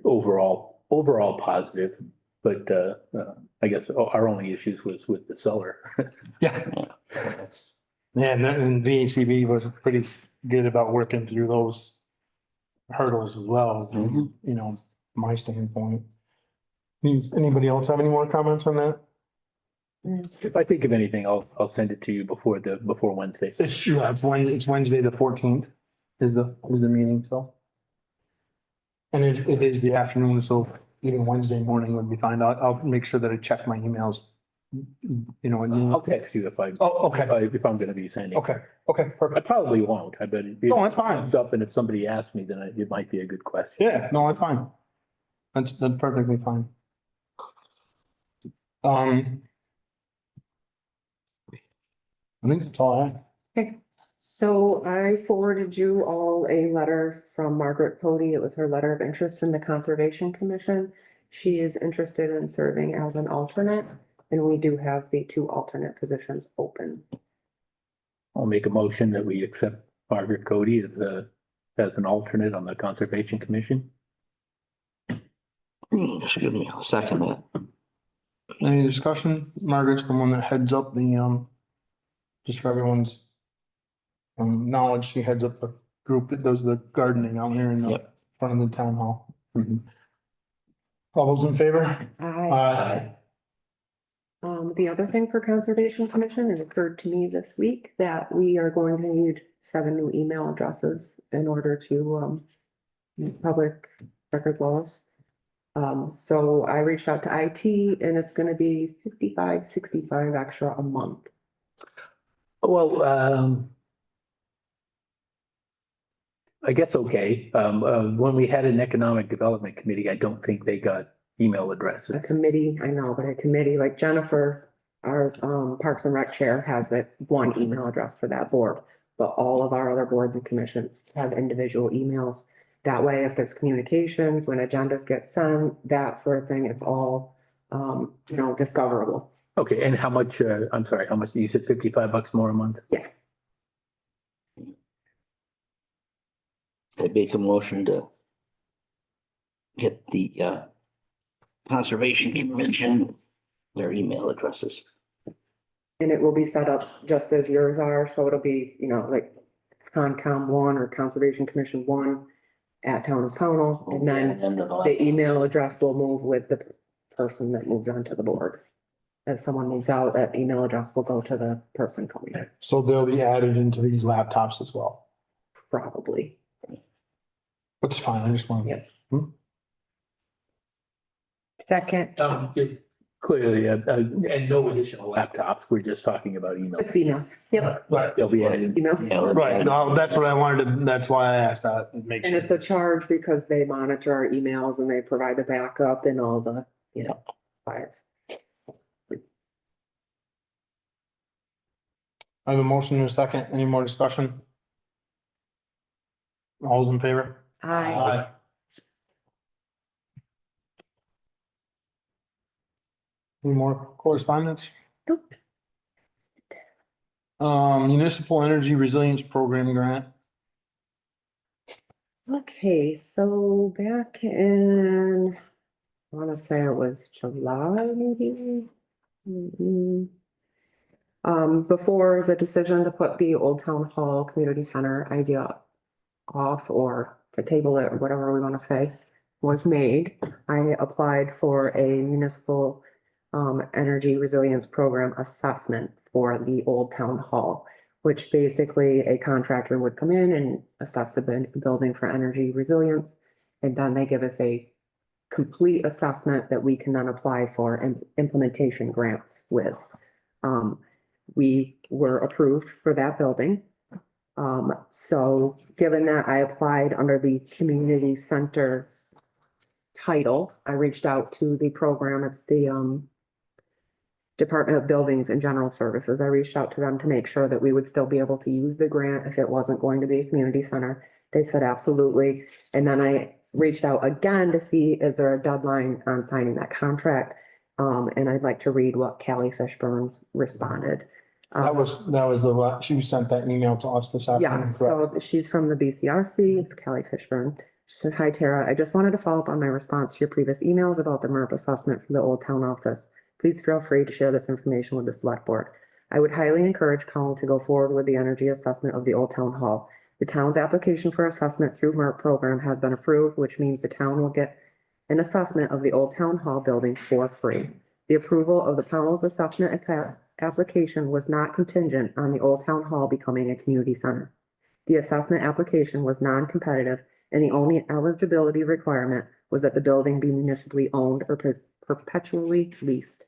overall positive, but, I guess our only issues was with the seller. yeah. Yeah, and VHCB was pretty good about working through those hurdles as well, Mhm. My standpoint. Anybody else have any more comments on that? If I think of anything, I'll send it to you before Wednesday. It's true, it's Wednesday, the 14th is the meeting, so. And it is the afternoon, so even Wednesday morning would be fine. I'll make sure that I check my emails. And I'll text you if okay, if I'm gonna be sending. okay, perfect. I probably won't, I bet. No, that's fine. Comes up, and if somebody asks me, then it might be a good question. Yeah, no, that's fine. That's perfectly fine. I think that's all I have. Okay, so I forwarded you all a letter from Margaret Cody. It was her letter of interest in the Conservation Commission. She is interested in serving as an alternate, and we do have the two alternate positions open. I'll make a motion that we accept Margaret Cody as an alternate on the Conservation Commission. Excuse me, I'll second that. Any discussion? Margaret's the one that heads up the, just for everyone's knowledge, she heads up the group that does the gardening out here in the Yep. front of the town hall. Mhm. All those in favor? I, the other thing for Conservation Commission, it occurred to me this week that we are going to need 7 new email addresses in order to, meet public record laws. So I reached out to IT and it's gonna be 65 extra a month. Well, I guess, okay. When we had an Economic Development Committee, I don't think they got email A addresses. committee, I know, but a committee like Jennifer, our Parks and Rec Chair has that one email address for that board. But all of our other boards and commissions have individual emails. That way, if there's communications, when agendas get sent, that sort of thing, it's all, discoverable. Okay, and how much, I'm sorry, how much, you said $55 more a month? I make a motion to get the Conservation Commission their email addresses. And it will be set up just as yours are, so it'll be, like Concom 1 or Conservation Commission 1 at Town of Pownell, and then End of the email address will move with the person that moves on to the board. If someone moves out, that email address will go to the person coming in, So they'll be added into these laptops as well. probably. That's fine, I just want. Yeah. Second, Clearly, and no additional laptops. We're just talking about email. Just email. Yep, Right, They'll be added. email. right, no, that's what I wanted to, that's why I asked that, make And sure. it's a charge because they monitor our emails and they provide the backup and all the, files. I have a motion in a second, any more discussion? All's in favor? I, Any more correspondence? Nope. Municipal Energy Resilience Program grant. Okay, so back in, I wanna say it was July, maybe. Before the decision to put the Old Town Hall Community Center idea off or to table it or whatever we want to say was made, I applied for a municipal energy resilience program assessment for the Old Town Hall, which basically a contractor would come in and assess the building for energy resilience. And then they give us a complete assessment that we can then apply for implementation grants with. We were approved for that building. So given that I applied under the community center title, I reached out to the program. It's the Department of Buildings and General Services. I reached out to them to make sure that we would still be able to use the grant if it wasn't going to be a community center. They said absolutely. And then I reached out again to see, is there a deadline on signing that contract? And I'd like to read what Callie Fishburne responded. That was the, she sent that email to us this afternoon. Yeah, correct? so she's from the BCRC, it's Callie Fishburne. She said, "Hi Tara, I just wanted to follow up on my response to your previous emails about the MERP assessment for the Old Town office. Please feel free to share this information with the select board. I would highly encourage Colin to go forward with the energy assessment of the Old Town Hall. The town's application for assessment through MERP program has been approved, which means the town will get an assessment of the Old Town Hall building for free. The approval of the panel's assessment application was not contingent on the Old Town Hall becoming a community center. The assessment application was non-competitive, and the only eligibility requirement was that the building be municipally owned or perpetually leased.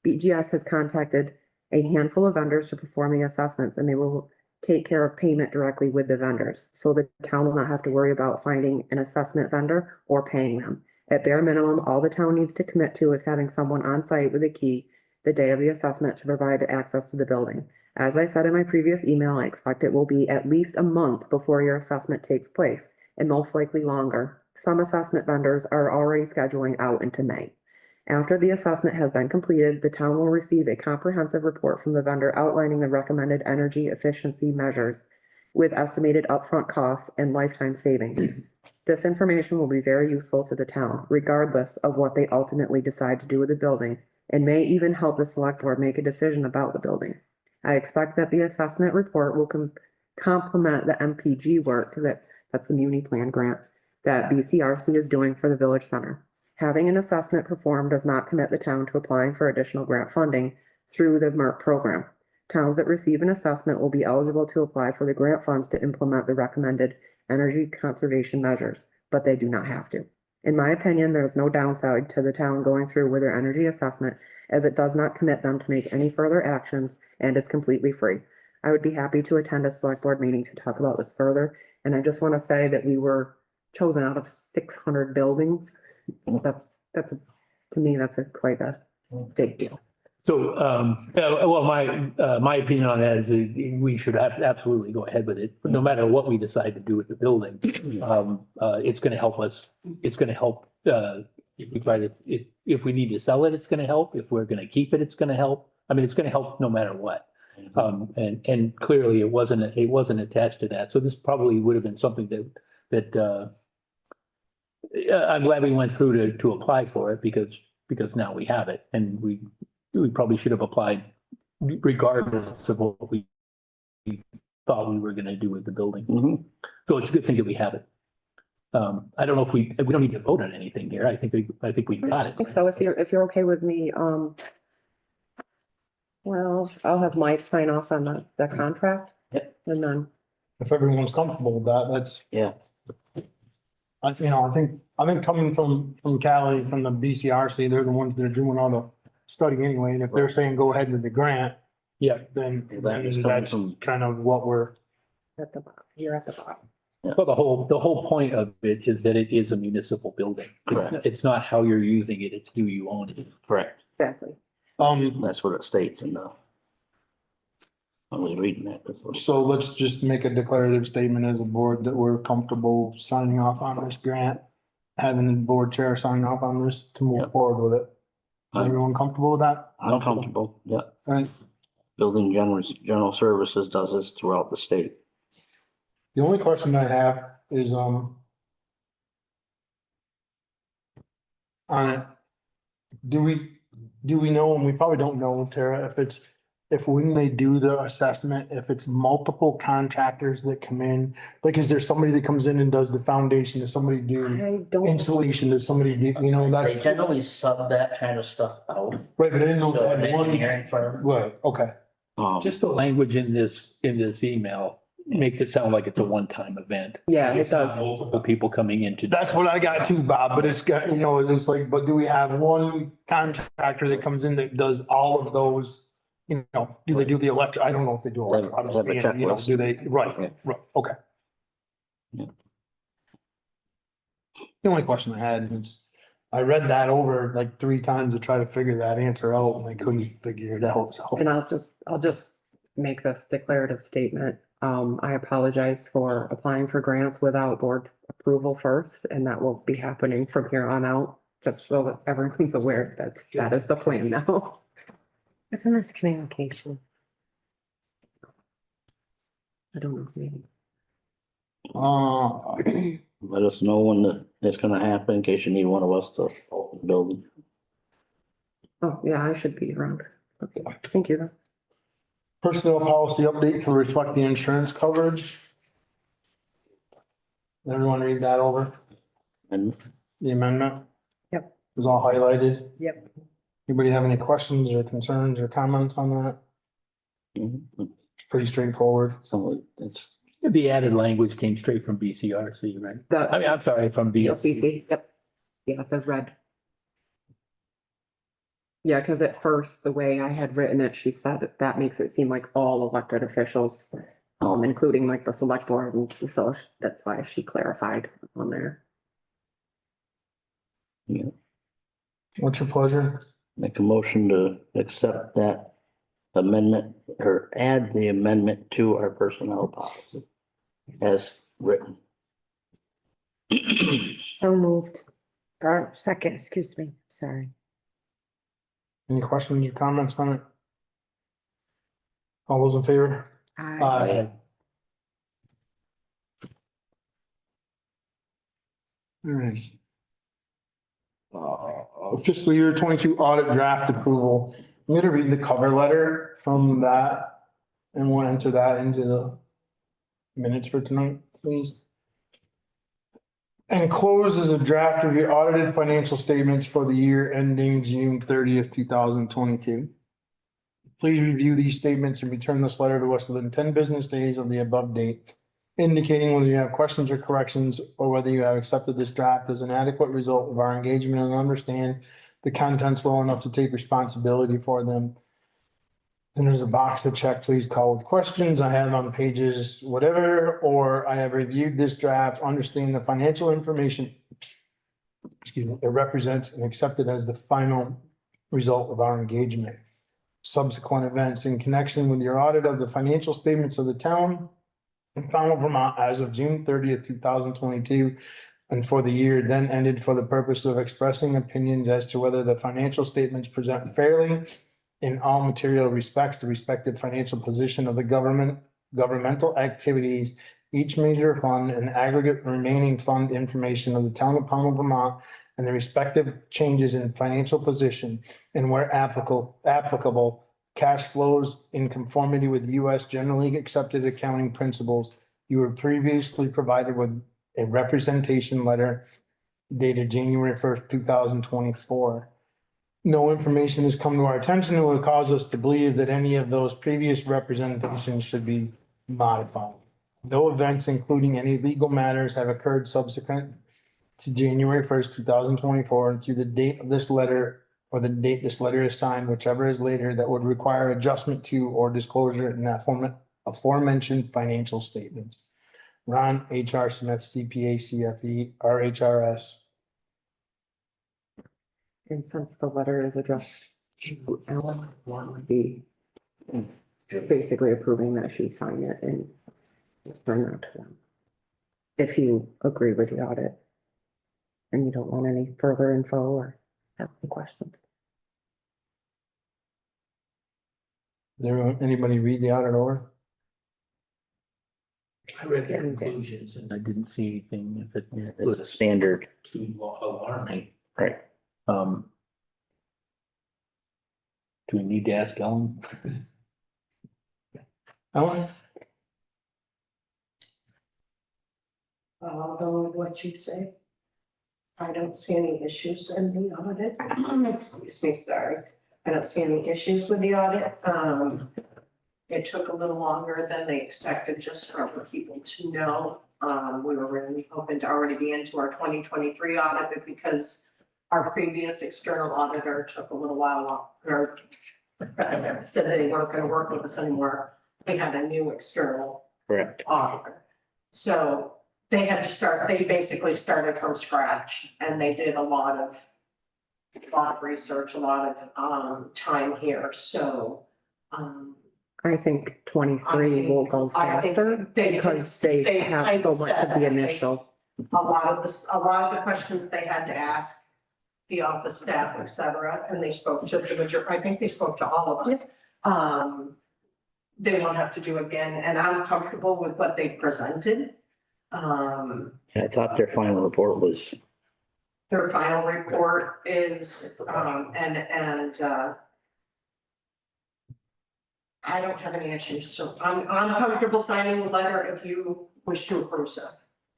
BGS has contacted a handful of vendors to perform the assessments, and they will take care of payment directly with the vendors. So the town will not have to worry about finding an assessment vendor or paying them. At bare minimum, all the town needs to commit to is having someone on site with a key the day of the assessment to provide access to the building. As I said in my previous email, I expect it will be at least a month before your assessment takes place, and most likely longer. Some assessment vendors are already scheduling out into May. After the assessment has been completed, the town will receive a comprehensive report from the vendor outlining the recommended energy efficiency measures with estimated upfront costs and lifetime savings. This information will be very useful to the town, regardless of what they ultimately decide to do with the building, and may even help the select board make a decision about the building. I expect that the assessment report will complement the MPG work that's the Muni Plan grant that BCRC is doing for the village center. Having an assessment performed does not commit the town to applying for additional grant funding through the MERP program. Towns that receive an assessment will be eligible to apply for the grant funds to implement the recommended energy conservation measures, but they do not have to. In my opinion, there is no downside to the town going through with their energy assessment, as it does not commit them to make any further actions and is completely free. I would be happy to attend a select board meeting to talk about this further. And I just want to say that we were chosen out of 600 buildings. So to me, that's quite a big deal. So, well, my opinion on that is we should absolutely go ahead with it, but no matter what we decide to do with the building. It's gonna help us, it's gonna help, if we try to, if we need to sell it, it's gonna help. If we're gonna keep it, it's gonna help. I mean, it's gonna help no matter what. And clearly it wasn't attached to that. So this probably would have been something that I'm glad we went through to apply for it because now we have it, and we probably should have applied regardless of what we thought we were gonna do with the building. Mhm. So it's a good thing that we have it. I don't know if we don't need to vote on anything here. I think we've got I think it. so, if you're okay with me, well, I'll have Mike sign off on the contract. Yep. And then, If everyone's comfortable with that, that's, Yeah, I think coming from Cali, from the BCRC, they're the ones that are doing all the study anyway. And if they're saying go ahead with the grant, Yeah, then That is coming that's from- kind of what we're, at the bottom, you're at the bottom. well, the whole point of it is that it is a municipal building. Correct. It's not how you're using it, it's do you own it. correct. Exactly. That's what it states in the. I was reading that before. so let's just make a declarative statement as a board that we're comfortable signing off on this grant. Having the board chair sign off on this to move Yep. forward with it. Is I'm everyone comfortable with that? comfortable, yeah. Right. Building General Services does this throughout the state. The only question I have is, on it, do we, do we know, and we probably don't know, Tara, if when they do the assessment, if it's multiple contractors that come in, like, is there somebody that comes in and does the foundation, does somebody do I don't, insulation, does somebody do, that's. They generally sub that kind of stuff out Right, but I didn't know. to if an they had one- engineering firm. Right, okay. Just the language in this email makes it sound like it's a one-time event. yeah, it It's not does. multiple people coming in to. That's what I got too, Bob, but it's got, it's like, but do we have one contractor that comes in that does all of those? Do they do the electric? I don't know if they do. They have- electric. they have a checklist. Do they? Right, Yeah. right, okay. Yeah. The only question I had is, I read that over like 3 times to try to figure that answer out and I couldn't figure it out, so. And I'll just make this declarative statement. I apologize for applying for grants without board approval first, and that will be happening from here on out, just so that everyone's aware that is the plan now. It's a miscommunication. I don't know, maybe. Let us know when it's gonna happen in case you need one of us to open the building. Oh, yeah, I should be around. Okay, thank you. Personnel policy update to reflect the insurance coverage. Everyone read that over, And the amendment? Yep. It was all highlighted. Yep. Anybody have any questions or concerns or comments on that? It's pretty straightforward. so it's, The added language came straight from BCRC, right? I mean, I'm sorry, from VLCT. Yep. Yeah, the red. Yeah, because at first, the way I had written it, she said that makes it seem like all elected officials, including like the select board, and so that's why she clarified on there. yeah, What's your pleasure? make a motion to accept that amendment or add the amendment to our personnel policy as written. So moved. Or second, excuse me, sorry. Any questions or comments on it? All those in favor? Aye. All right. Fiscal year 22 audit draft approval. I'm gonna read the cover letter from that and we'll enter that into the minutes for tonight, please. Enclosed is a draft of your audited financial statements for the year ending June 30th, 2022. Please review these statements and return this letter to us within 10 business days of the above date, indicating whether you have questions or corrections or whether you have accepted this draft as an adequate result of our engagement and understand the contents well enough to take responsibility for them. Then there's a box to check, please call with questions. I have on pages whatever, or I have reviewed this draft, understand the financial information, excuse me, it represents and accepted as the final result of our engagement. Subsequent events in connection with your audit of the financial statements of the town in Pownell, Vermont, as of June 30th, 2022, and for the year then ended, for the purpose of expressing opinions as to whether the financial statements present fairly in all material respects the respective financial position of the governmental activities, each major fund and aggregate remaining fund information of the town of Pownell, Vermont, and the respective changes in financial position, and where applicable, cash flows in conformity with U.S. generally accepted accounting principles. You were previously provided with a representation letter dated January 1st, 2024. No information has come to our attention that would cause us to believe that any of those previous representations should be modified. No events, including any legal matters, have occurred subsequent to January 1st, 2024, and through the date of this letter or the date this letter is signed, whichever is later, that would require adjustment to or disclosure in that format aforementioned financial statements. Ron H.R. Smith, CPA, CFE, RHRS. And since the letter is addressed to Ellen, one would be basically approving that she sign it and return that to them. If you agree with the audit and you don't want any further info or have any questions. There, anybody read the audit over? I read the conclusions and I didn't see anything that Yeah, it's a standard, too alarming. right? Um, Do we need to ask Ellen? Ellen? I'll go with what you say. I don't see any issues in the audit. Excuse me, sorry. I don't see any issues with the audit. It took a little longer than they expected just for people to know. We were really hoping to already be into our 2023 audit, but because our previous external auditor took a little while longer, said they weren't gonna work with us anymore, we had a new external Correct. auditor. So they had to start, they basically started from scratch and they did a lot of research, a lot of think here, so I think 23 will go I think faster they because they kind have of so much said of the that. initial. a lot of the questions they had to ask the office staff, et cetera, and they spoke to the major, I think they spoke to all of us. They won't have to do again, and I'm comfortable with what they presented. I thought their final report was, Their final report is, I don't have any issues, so I'm comfortable signing the letter if you wish to approve so.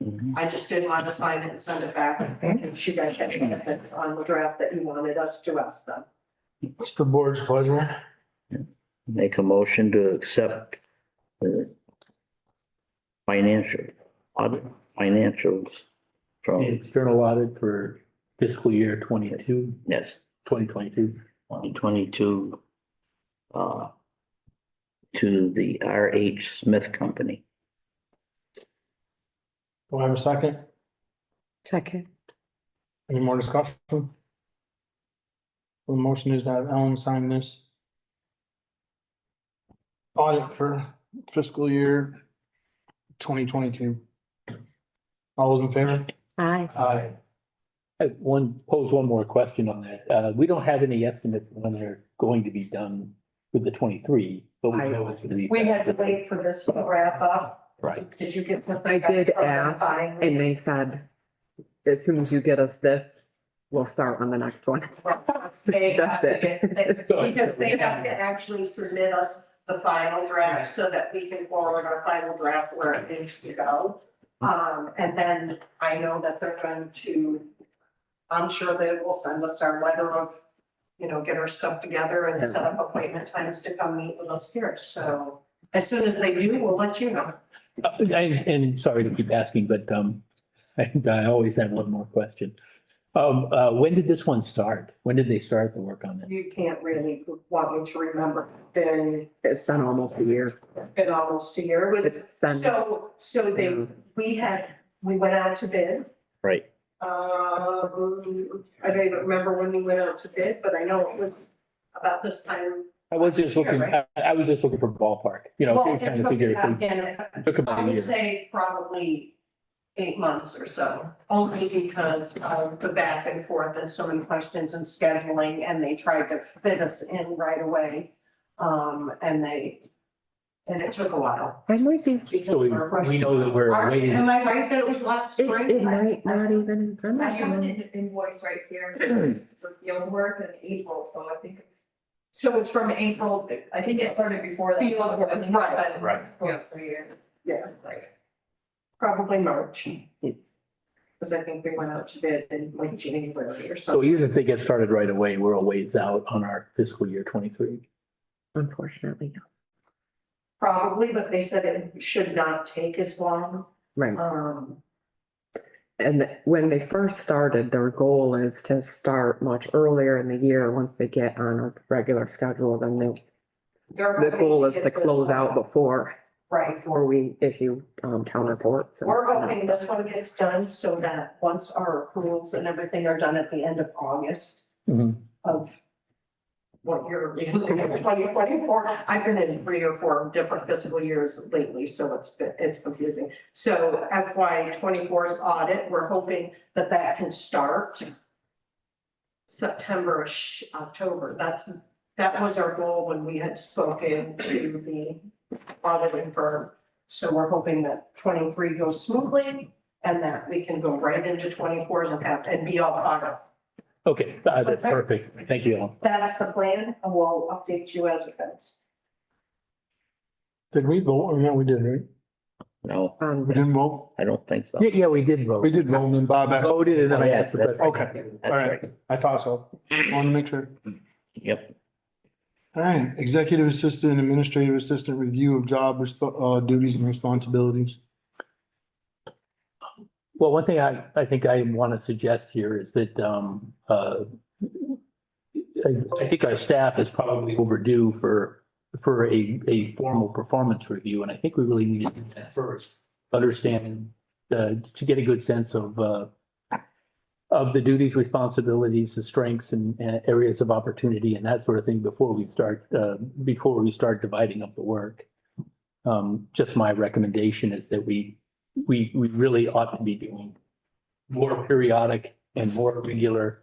Mhm. I just didn't want to sign it and send it back, if you guys had anything on the draft that you wanted us to ask them. What's the board's pleasure? make a motion to accept the financial audit, financials from, External audit for fiscal year 22, yes, 2022. 2022 to the R.H. Smith Company. Do I have a second? Second. Any more discussion? The motion is to have Ellen sign this audit for fiscal year 2022. All those in favor? Aye. Aye. I pose one more question on that. We don't have any estimate when they're going to be done with the 23, but we know it's gonna be. We had to wait for this to wrap up. Right. Did you get something? I did from them ask finally? and they said, as soon as you get us this, we'll start on the next one. They have That's to it. get, because they have to actually submit us the final draft so that we can forward our final draft where it needs to go. And then I know that they're going to, I'm sure they will send us our letter of, get our stuff together and set up appointment times to come meet with us here. So as soon as they do, we'll let you know. And sorry to keep asking, but I always have one more question. When did this one start? When did they start the work on this? You can't really want me to remember. It's been almost a year. Been almost a year. It was, It's been, so we went out to bid. Right. I don't even remember when we went out to bid, but I know it was about this time. I was just looking, Right. I was just looking for ballpark, Well, trying it to took, figure if they again, took about I a would year. say probably 8 months or so, only because of the back and forth and so many questions and scheduling, and they tried to fit us in right away. And it took a while. I might be, because So we of our questions. know that we're waiting. Am I right that it was last spring? it might not even. I have an invoice right here for field work in April, so I think it's, So it's from April, I think it started before that. Field work, I think it's right, been right. close to a year. yeah, right. Probably March. Because I think we went out to bid in like January or So something. even if they get started right away, we're a ways out on our fiscal year 23. Unfortunately, Probably, but they said it should not take as long. right. Um, And when they first started, their goal is to start much earlier in the year. Once they get on a regular schedule, then the goal is to close out before Right. we issue town reports. and- We're hoping this one gets done so that once our approvals and everything are done at the end of August Mhm. of what year, 2024, I've been in 3 or 4 different fiscal years lately, so it's confusing. So FY 24's audit, we're hoping that can start September-ish, October. That was our goal when we had spoken to the auditing firm. So we're hoping that 23 goes smoothly and that we can go right into 24's and be all caught up Okay, that's perfect. Thank you, Ellen. That's the plan, and we'll update you as it goes. Did we vote? Or no, we did, right? No, We didn't vote? I don't think so. Yeah, we did vote. We did vote and then Bob asked. Voted and then I asked the That's question. Okay, That's all right. right. I thought so. Want to make sure. Yep. All right, executive assistant, administrative assistant, review of duties and responsibilities. Well, one thing I think I want to suggest here is that, I think our staff is probably overdue for a formal performance review, and I think we really need to do that first. Understand, to get a good sense of the duties, responsibilities, the strengths and areas of opportunity and that sort of thing before we start dividing up the work. Just my recommendation is that we really ought to be doing more periodic and more regular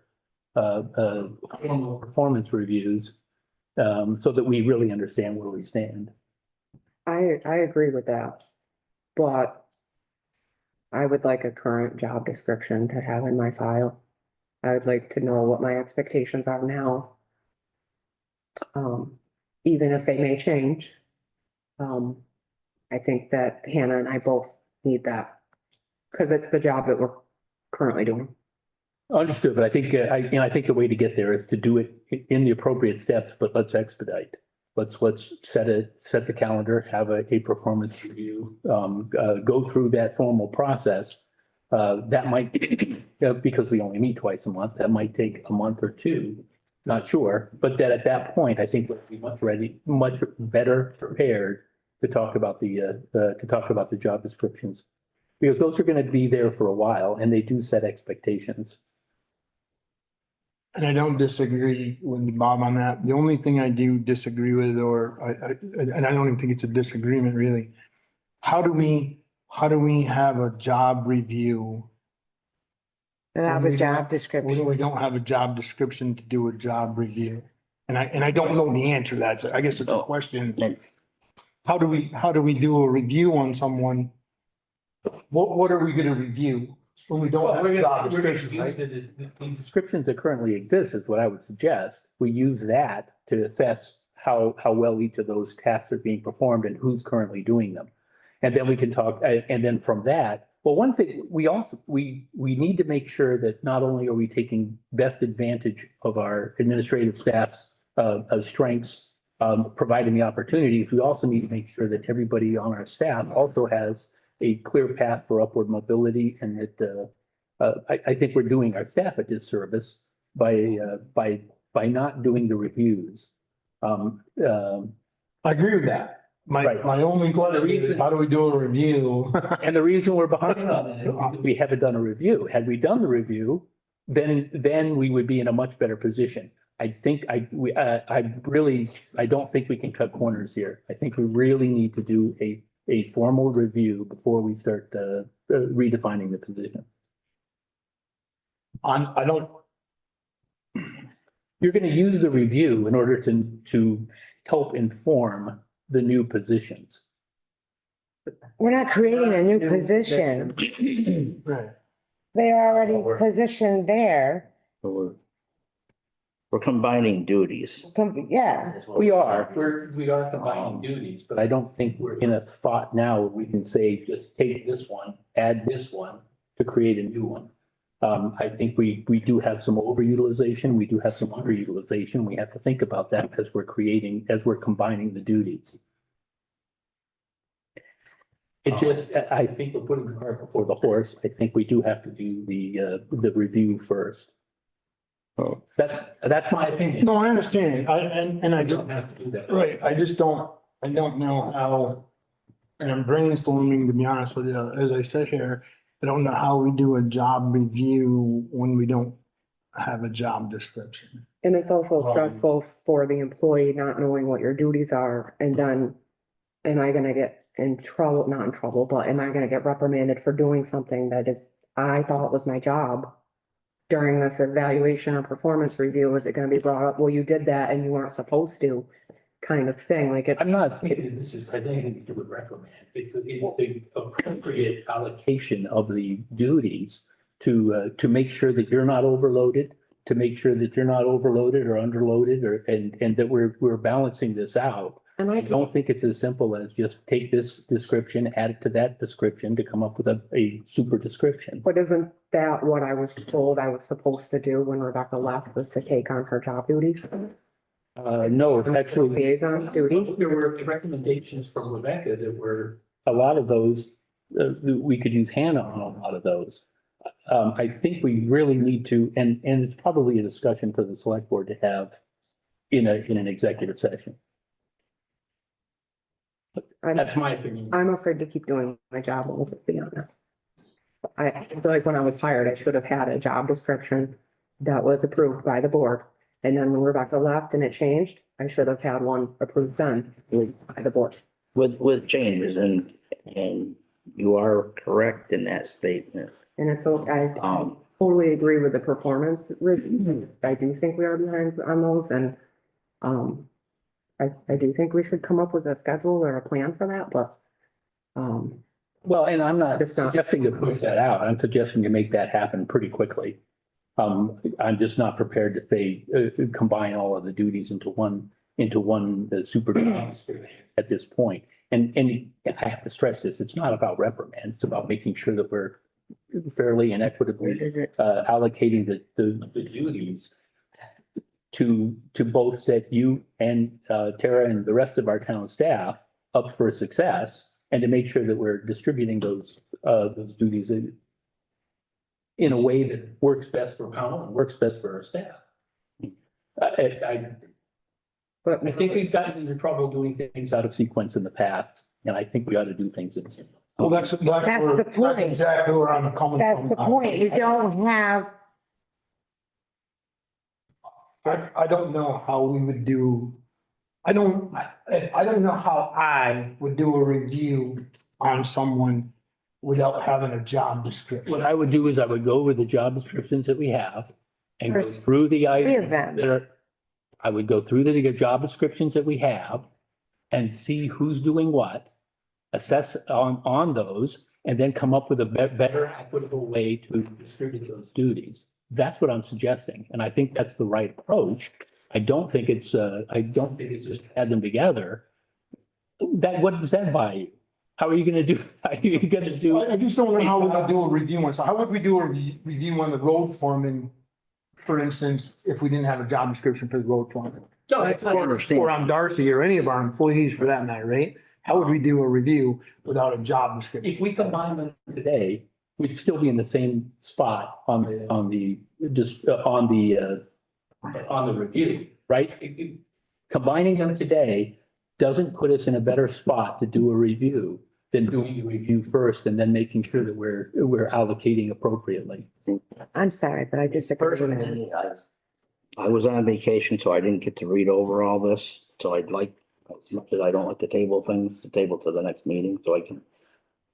formal performance reviews, so that we really understand where we stand. I agree with that, but I would like a current job description to have in my file. I would like to know what my expectations are now. Even if they may change. I think that Hannah and I both need that, because it's the job that we're currently doing. Understood, but I think, I think the way to get there is to do it in the appropriate steps, but let's expedite. Let's set the calendar, have a performance review, go through that formal process. That might, because we only meet twice a month, that might take a month or two, not sure. But that at that point, I think we'll be much better prepared to talk about the job descriptions. Because those are going to be there for a while and they do set expectations. And I don't disagree with Bob on that. The only thing I do disagree with, and I don't even think it's a disagreement really. How do we have a job review And have a job when description. we don't have a job description to do a job review? And I don't know the answer to that. So I guess it's a question. How do we do a review on someone? What are we gonna review when we don't have a job description, right? The descriptions that currently exist is what I would suggest. We use that to assess how well each of those tasks are being performed and who's currently doing them. And then we can talk, and then from that, well, one thing, we need to make sure that not only are we taking best advantage of our administrative staff's strengths, providing the opportunities, we also need to make sure that everybody on our staff also has a clear path for upward mobility, and that I think we're doing our staff a disservice by not doing the reviews. I agree with that. Right. My only question is, how do we do a review? And the reason we're behind on that is because we haven't done a review. Had we done the review, then we would be in a much better position. I think I don't think we can cut corners here. I think we really need to do a formal review before we start redefining the position. You're going to use the review in order to help inform the new positions. We're not creating a new position. Right. They're already positioned there. So we're combining duties. Yeah, We are combining duties, but I don't think we're in a spot now where we can say, just take this one, add this one to create a new one. I think we do have some overutilization. We do have some underutilization. We have to think about that as we're combining the duties. I think we're putting the cart before the horse. I think we do have to do the review first. Oh. That's my opinion. No, I understand. I I just, don't have to do that. right, I don't know how, and I'm brainstorming, to be honest with you, as I sit here, I don't know how we do a job review when we don't have a job description. And it's also stressful for the employee not knowing what your duties are, and then am I gonna get in trouble, not in trouble, but am I gonna get reprimanded for doing something that I thought was my job? During this evaluation or performance review, is it gonna be brought up, well, you did that and you weren't supposed to, kind of thing, like it's. I'm not thinking this has anything to do with reprimand. It's the appropriate allocation of the duties to make sure that you're not overloaded, to make sure that you're not overloaded or underloaded and that we're balancing this out. And I I don't think it's as simple as just take this description, add it to that description to come up with a super description. But isn't that what I was told I was supposed to do when Rebecca left, was to take on her job duties? No, actually. Liaison duties? There were recommendations from Rebecca that were, a lot of those, we could use Hannah on a lot of those. I think we really need to, and it's probably a discussion for the select board to have in an executive session. That's my opinion. I'm afraid to keep doing my job, to be honest. I feel like when I was hired, I should have had a job description that was approved by the board. And then when Rebecca left and it changed, I should have had one approved then by the board. With changes and you are correct in that statement. And it's okay. I totally agree with the performance review. I do think we are behind on those and, I do think we should come up with a schedule or a plan for that, but, Well, and I'm not It's not- suggesting to push that out. I'm suggesting to make that happen pretty quickly. I'm just not prepared to say, combine all of the duties into one super job description at this point. And I have to stress this, it's not about reprimand. It's about making sure that we're fairly and equitably allocating the duties to both set you and Tara and the rest of our town staff up for success and to make sure that we're distributing those duties in a way that works best for Powell and works best for our staff. I think we've gotten into trouble doing things out of sequence in the past, and I think we ought to do things in sequence. Well, that's the point. that's exactly where I'm coming from. That's the point. You don't have, I don't know how we would do, I don't know how I would do a review on someone without having a job description. What I would do is I would go over the job descriptions that we have and go There's through the three of items them. that are, I would go through the job descriptions that we have and see who's doing what, assess on those, and then come up with a better equitable way to distribute those duties. That's what I'm suggesting, and I think that's the right approach. I don't think it's just add them together. What does that buy you? How are you gonna do? How are you gonna do? I just don't know how we would do a review on, so how would we do a review on the road foreman? For instance, if we didn't have a job description for the road foreman. No, that's what I understand. Or on Darcy or any of our employees for that matter, right? How would we do a review without a job description? If we combine them today, we'd still be in the same spot on the review, right? Combining them today doesn't put us in a better spot to do a review than doing the review first and then making sure that we're allocating appropriately. I'm sorry, but I disagree with that. Personally, I was on vacation, so I didn't get to read over all this. So I'd like, as much as I don't like to table things, to table to the next meeting so I can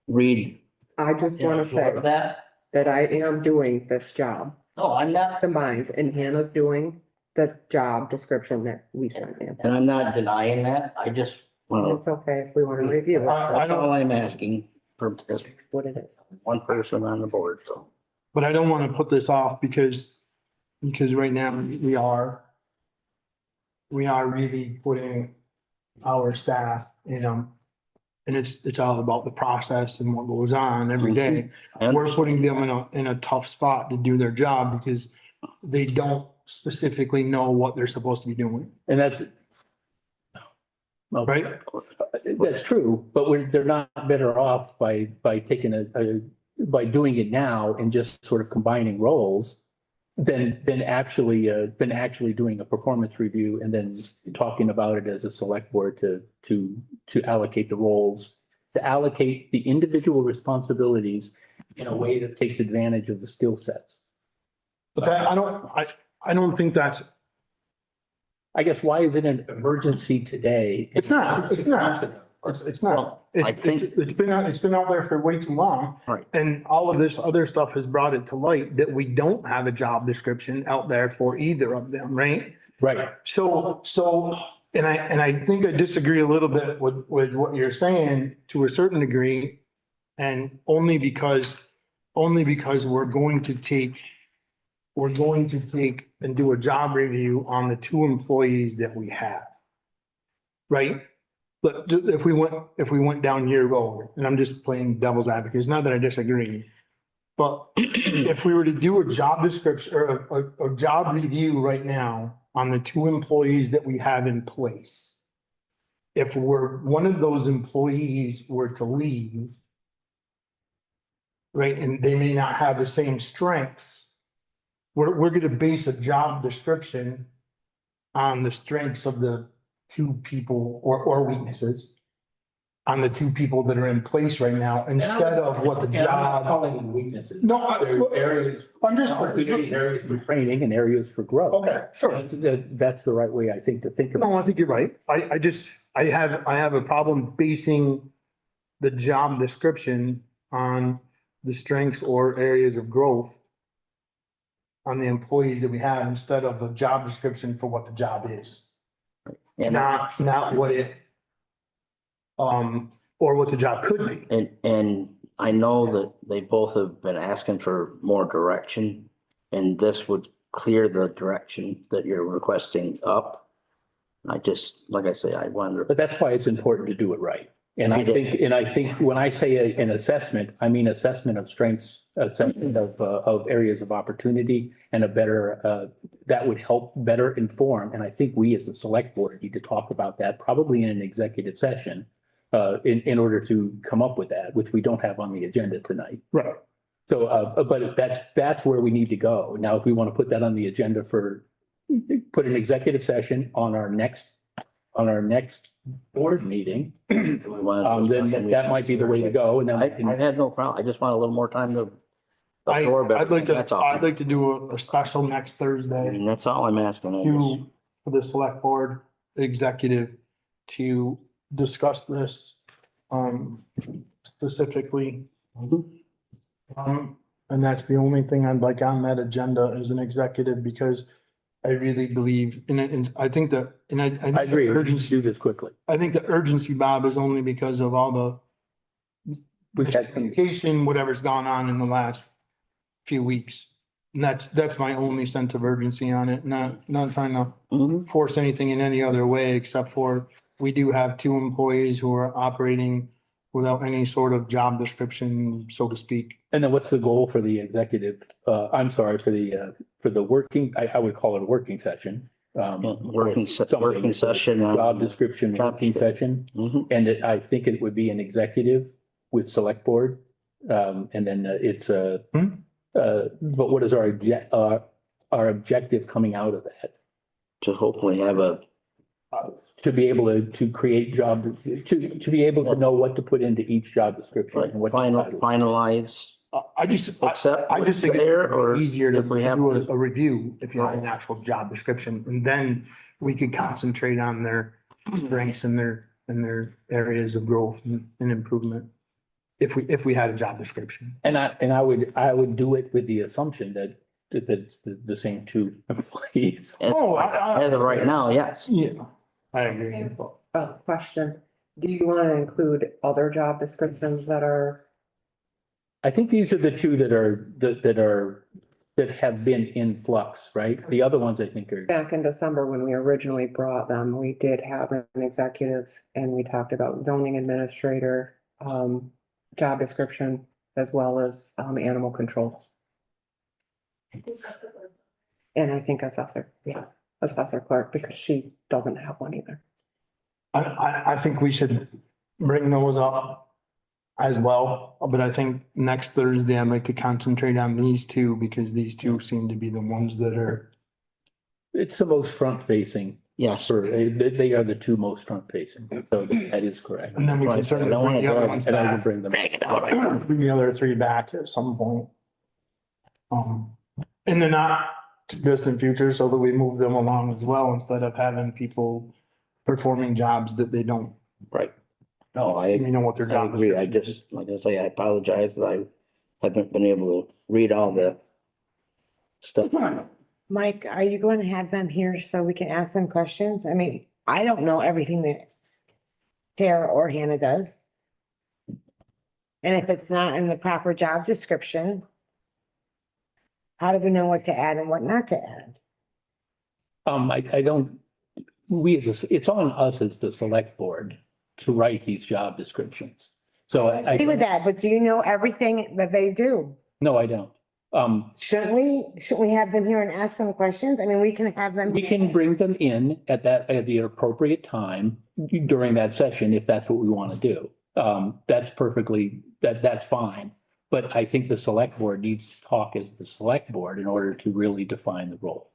read. I just want to say that I am doing this job No, I'm not, combined and Hannah's doing the job description that we sent in. and I'm not denying that. I just, well, It's okay if we want to review it. I that's all I'm asking for just What it is. one person on the board, so. But I don't want to put this off because right now we are really putting our staff in, and it's all about the process and what goes on every day. And We're putting them in a tough spot to do their job because they don't specifically know what they're supposed to be doing, And that's. Well, right? That's true, but they're not better off by taking by doing it now and just sort of combining roles than actually doing a performance review and then talking about it as a select board to allocate the roles, to allocate the individual responsibilities in a way that takes advantage of the skill sets. But that, I don't think that's, I guess, why is it an emergency today? it's not. It's not. Well, I think- It's been out there for way too long. Right. And all of this other stuff has brought it to light that we don't have a job description out there for either of them, right? Right. So, and I think I disagree a little bit with what you're saying to a certain degree. And only because we're going to take we're going to take and do a job review on the two employees that we have. Right? But if we went down year road, and I'm just playing devil's advocate, it's not that I disagree. But if we were to do a job description or a job review right now on the two employees that we have in place. If one of those employees were to leave. Right, and they may not have the same strengths. We're gonna base a job description on the strengths of the two people or weaknesses. On the two people that are in place right now, instead of what the And I'm not job. calling them weaknesses. No, There are areas, I'm just. areas for training and areas for growth. Okay, sure. That's the right way, I think, to think about it. No, I think you're right. I have a problem basing the job description on the strengths or areas of growth on the employees that we have instead of a job description for what the job is. And, Not what it, or what the job could be. and I know that they both have been asking for more direction, and this would clear the direction that you're requesting up. I just, like I say, I wonder. But that's why it's important to do it right. And I think when I say an assessment, I mean assessment of strengths, assessment of areas of opportunity and a better, that would help better inform. And I think we as a select board need to talk about that probably in an executive session in order to come up with that, which we don't have on the agenda tonight. Right. So, but that's where we need to go. Now, if we want to put that on the agenda put an executive session on our next board meeting, then that might be the way to go. And then I had no problem. I just want a little more time to absorb I'd like everything. That's all. I'd like to do a special next I Thursday mean, that's all I'm asking. for the select board executive to discuss this, specifically. And that's the only thing I'd like on that agenda as an executive, because I really believe, and I think that, and I. I agree. We should Urgency, do this quickly. I think the urgency, Bob, is only because of all the We've had some, communication, whatever's gone on in the last few weeks. And that's my only sense of urgency on it, not trying to Mhm. force anything in any other way, except for we do have two employees who are operating without any sort of job description, so to speak. and then what's the goal for the executive? I'm sorry, for the working, I would call it a working session. Working Something, session. Job description, Job working session. Mhm. And I think it would be an executive with select board. And then it's but what is our objective coming out of that? To hopefully have To be able to create to be able to know what to put into each job description and what. to title. finalize, I just think what's it's there, or easier to if we have do to- a review if you have an actual job description, and then we could concentrate on their strengths and their areas of growth and improvement. If we had a job description. And I would do it with the assumption that it's the same two employees. as of right now, yes. Yeah, I agree. Question, do you want to include other job descriptions that are, I think these are the two that have been in flux, right? The other ones I think are, back in December when we originally brought them, we did have an executive and we talked about zoning administrator, job description, as well as, animal control. And I think assessor clerk, because she doesn't have one either. I think we should bring those up as well, but I think next Thursday I'd like to concentrate on these two, because these two seem to be the ones that are. it's the most front facing. Yes. They are the two most front facing. So that is correct. And then we can Right, certainly I don't bring wanna the other drag- ones And I will back. bring them. Drag it out. Bring the other three back at some point. In the not too distant future, so that we move them along as well, instead of having people performing jobs that they don't, Right. No, you know what their I job agree. I description is. just, like I say, I apologize that I haven't been able to read all the stuff. Mike, are you going to have them here so we can ask them questions? I mean, I don't know everything that Tara or Hannah does. And if it's not in the proper job description, How do we know what to add and what not to add? I don't, it's on us as the select board to write these job descriptions. So I agree with that, but do you know everything that they do? no, I don't. Shouldn't we have them here and ask them questions? I mean, we can have them. We can bring them in at the appropriate time during that session, if that's what we want to do. That's perfectly, that's fine. But I think the select board needs to talk as the select board in order to really define the role.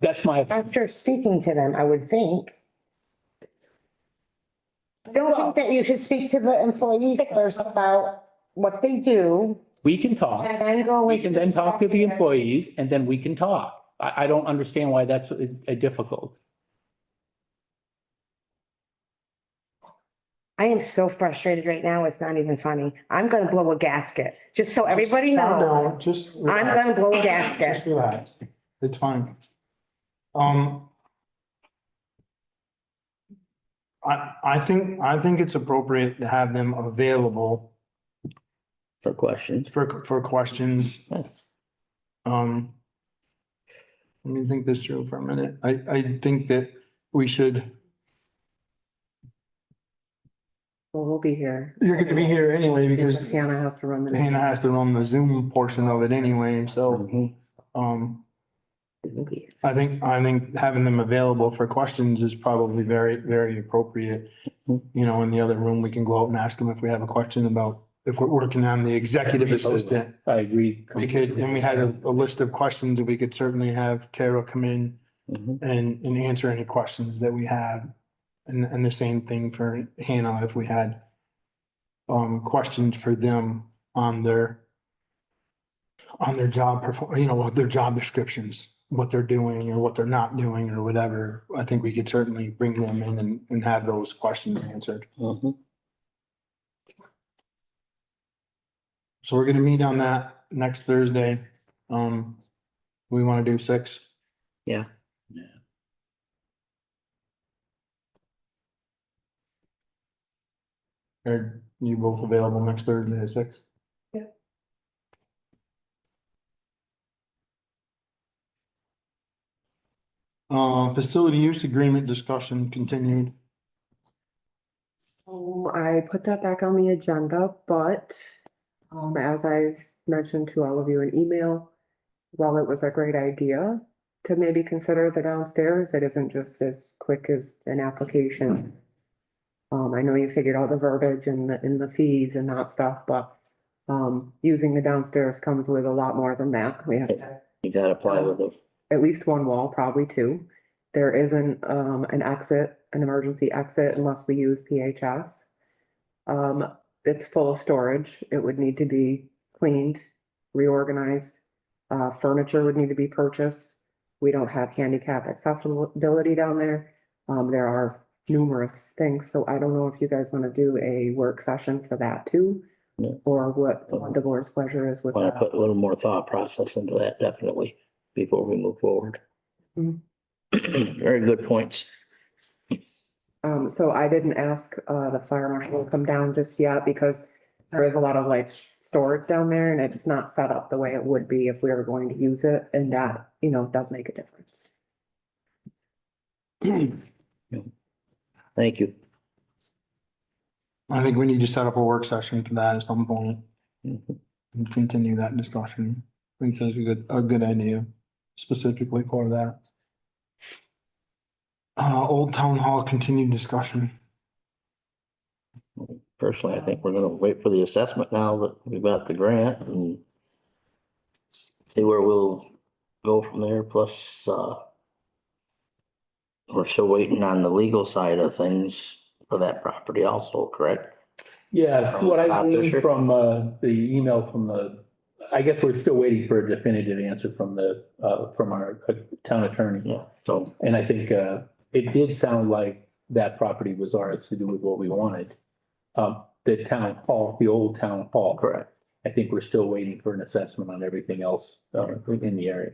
That's my, After speaking to them, I would think. I don't think that you should speak to the employee first about what they do we can talk. and then go. We can then talk to the employees and then we can talk. I don't understand why that's a difficult. I am so frustrated right now. It's not even funny. I'm gonna blow a gasket, just so everybody Calm knows. down, just. I'm gonna blow a gasket. Just relax. It's fine. I think it's appropriate to have them available For questions. for questions. Yes. Let me think this through for a minute. I think that we should, Well, we'll be here. you're gonna be here anyway Because because Hannah has to run the. Hannah has to run the Zoom portion of it anyway, so, Mhm. We'll be here. I think having them available for questions is probably very, very appropriate. You know, in the other room, we can go out and ask them if we have a question about, if we're working on the executive assistant. I agree. We could, and we had a list of questions that we could certainly have Tara come in Mhm. and answer any questions that we have. And the same thing for Hannah, if we had questions for them on their job, their job descriptions, what they're doing or what they're not doing or whatever. I think we could certainly bring them in and have those questions answered. Mhm. So we're gonna meet on that next Thursday. We want to do 6. Yeah. Are you both available next Thursday at 6? Yeah. Facility use agreement discussion continued. So I put that back on the agenda, but as I mentioned to all of you in email, while it was a great idea to maybe consider the downstairs, it isn't just as quick as an application. I know you figured out the verbiage and the fees and that stuff, but using the downstairs comes with a lot more than that. We have to You gotta apply with it. at least one wall, probably two. There isn't an exit, an emergency exit unless we use PHS. It's full of storage. It would need to be cleaned, reorganized. Furniture would need to be purchased. We don't have handicap accessibility down there. There are numerous things, so I don't know if you guys want to do a work session for that too. Yeah. Or what the board's pleasure is with Want to that. put a little more thought process into that, definitely, before we move forward. Mhm. Very good points. So I didn't ask, the fire marshal to come down just yet because there is a lot of like storage down there and it's not set up the way it would be if we were going to use it, and that, does make a difference. Thank you. I think we need to set up a work session for that at some point Mhm. and continue that discussion. I think that's a good idea specifically for that. Old Town Hall continued discussion. Personally, I think we're gonna wait for the assessment now that we've got the grant and see where we'll go from there, plus, we're still waiting on the legal side of things for that property also, correct? Yeah, what I Bob gleaned Fisher? from the email I guess we're still waiting for a definitive answer from our town attorney. Yeah, so, And I think it did sound like that property was ours to do with what we wanted. The town hall, the old town hall. correct. I think we're still waiting for an assessment on everything else in the area.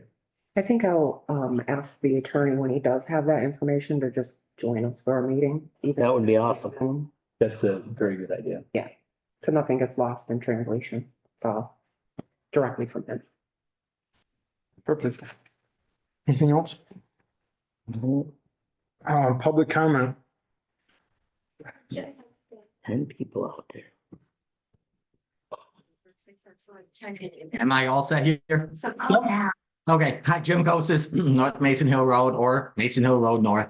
I think I'll, ask the attorney when he does have that information to just join us for our meeting. even That would be awesome. Zoom, That's a very good idea. So nothing gets lost in translation. It's all directly from him. Perfect. Anything else? Public comment. 10 people out there. Am I all set here? Okay, hi, Jim Gosis, North Mason Hill Road or Mason Hill Road North.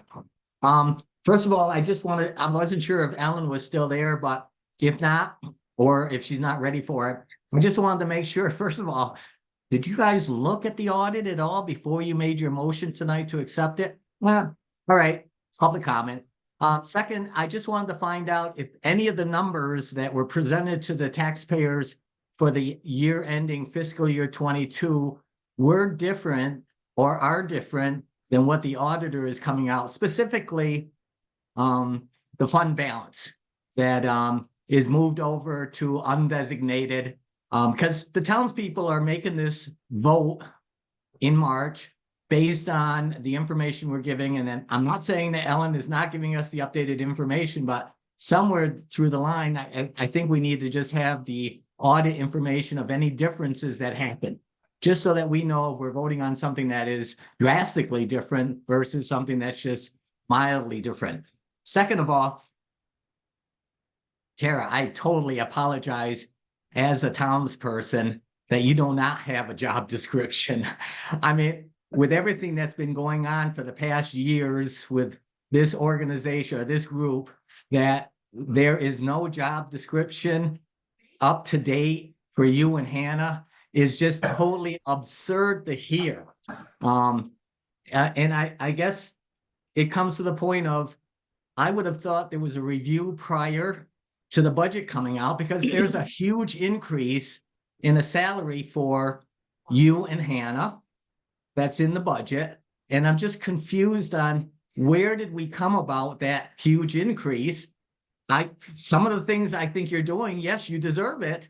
First of all, I wasn't sure if Ellen was still there, but if not, or if she's not ready for it, I just wanted to make sure, first of all, did you guys look at the audit at all before you made your motion tonight to accept it? Well, all right, public comment. Second, I just wanted to find out if any of the numbers that were presented to the taxpayers for the year ending fiscal year 22 were different or are different than what the auditor is coming out, specifically the fund balance that is moved over to undesignated, because the townspeople are making this vote in March based on the information we're giving. And then I'm not saying that Ellen is not giving us the updated information, but somewhere through the line, I think we need to just have the audit information of any differences that happen, just so that we know if we're voting on something that is drastically different versus something that's just mildly different. Second of all, Tara, I totally apologize as a townsperson that you do not have a job description. I mean, with everything that's been going on for the past years with this organization or this group, that there is no job description up to date for you and Hannah is just totally absurd to hear. And I guess it comes to the point of, I would have thought there was a review prior to the budget coming out, because there's a huge increase in a salary for you and Hannah that's in the budget. And I'm just confused on where did we come about that huge increase? Some of the things I think you're doing, yes, you deserve it.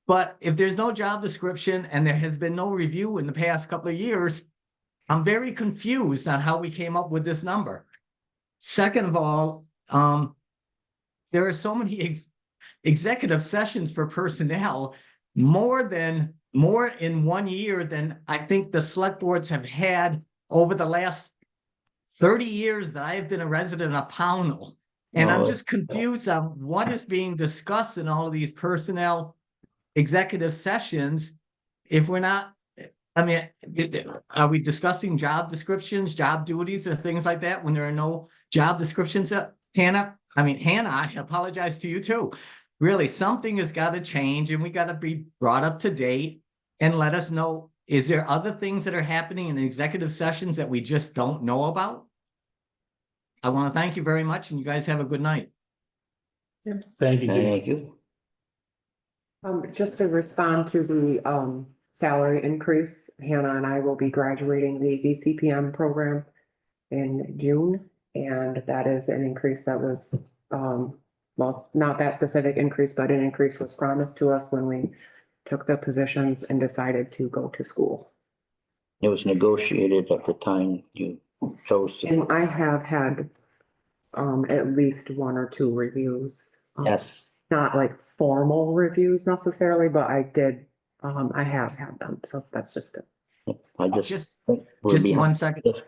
But if there's no job description and there has been no review in the past couple of years, I'm very confused on how we came up with this number. Second of all, there are so many executive sessions for personnel, more in 1 year than I think the select boards have had over the last 30 years that I have been a resident of Pownell. And I'm just confused on what is being discussed in all of these personnel executive sessions. If we're not, I mean, are we discussing job descriptions, job duties, or things like that when there are no job descriptions? Hannah, I apologize to you too. Really, something has got to change, and we got to be brought up to date and let us know, is there other things that are happening in the executive sessions that we just don't know about? I want to thank you very much, and you guys have a good night. Thank you. Jim. Thank you. Just to respond to the salary increase, Hannah and I will be graduating the VCPM program in June. And that is an increase that was, well, not that specific increase, but an increase was promised to us when we took the positions and decided to go to school. It was negotiated at the time you chose to. And I have had at least 1 or 2 reviews. Yes. Not like formal reviews necessarily, but I did, I have had them, so that's just it. I Just 1 second.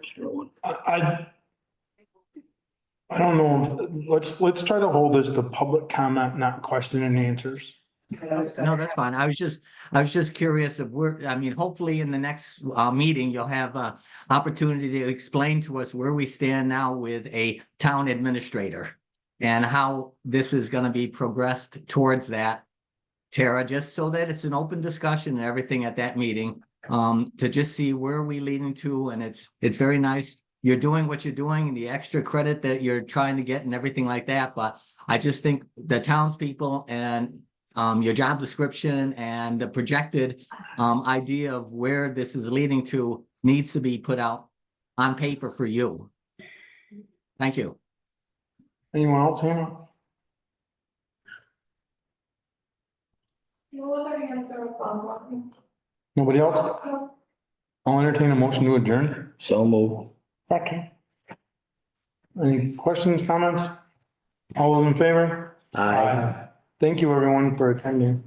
I don't know. Let's try to hold this to public comment, not question and answers. No, that's fine. I was just curious if hopefully in the next meeting, you'll have an opportunity to explain to us where we stand now with a town administrator and how this is going to be progressed towards that, Tara, just so that it's an open discussion and everything at that meeting, to just see where we leading to. And it's very nice. You're doing what you're doing and the extra credit that you're trying to get and everything like that. But I just think the townspeople and your job description and the projected idea of where this is leading to needs to be put out on paper for you. Thank you. Anyone else, Hannah? No other hands are up online. Nobody else? I'll entertain a motion to adjourn. So move. Second. Any questions, comments? All those in favor? Aye. Thank you, everyone, for attending.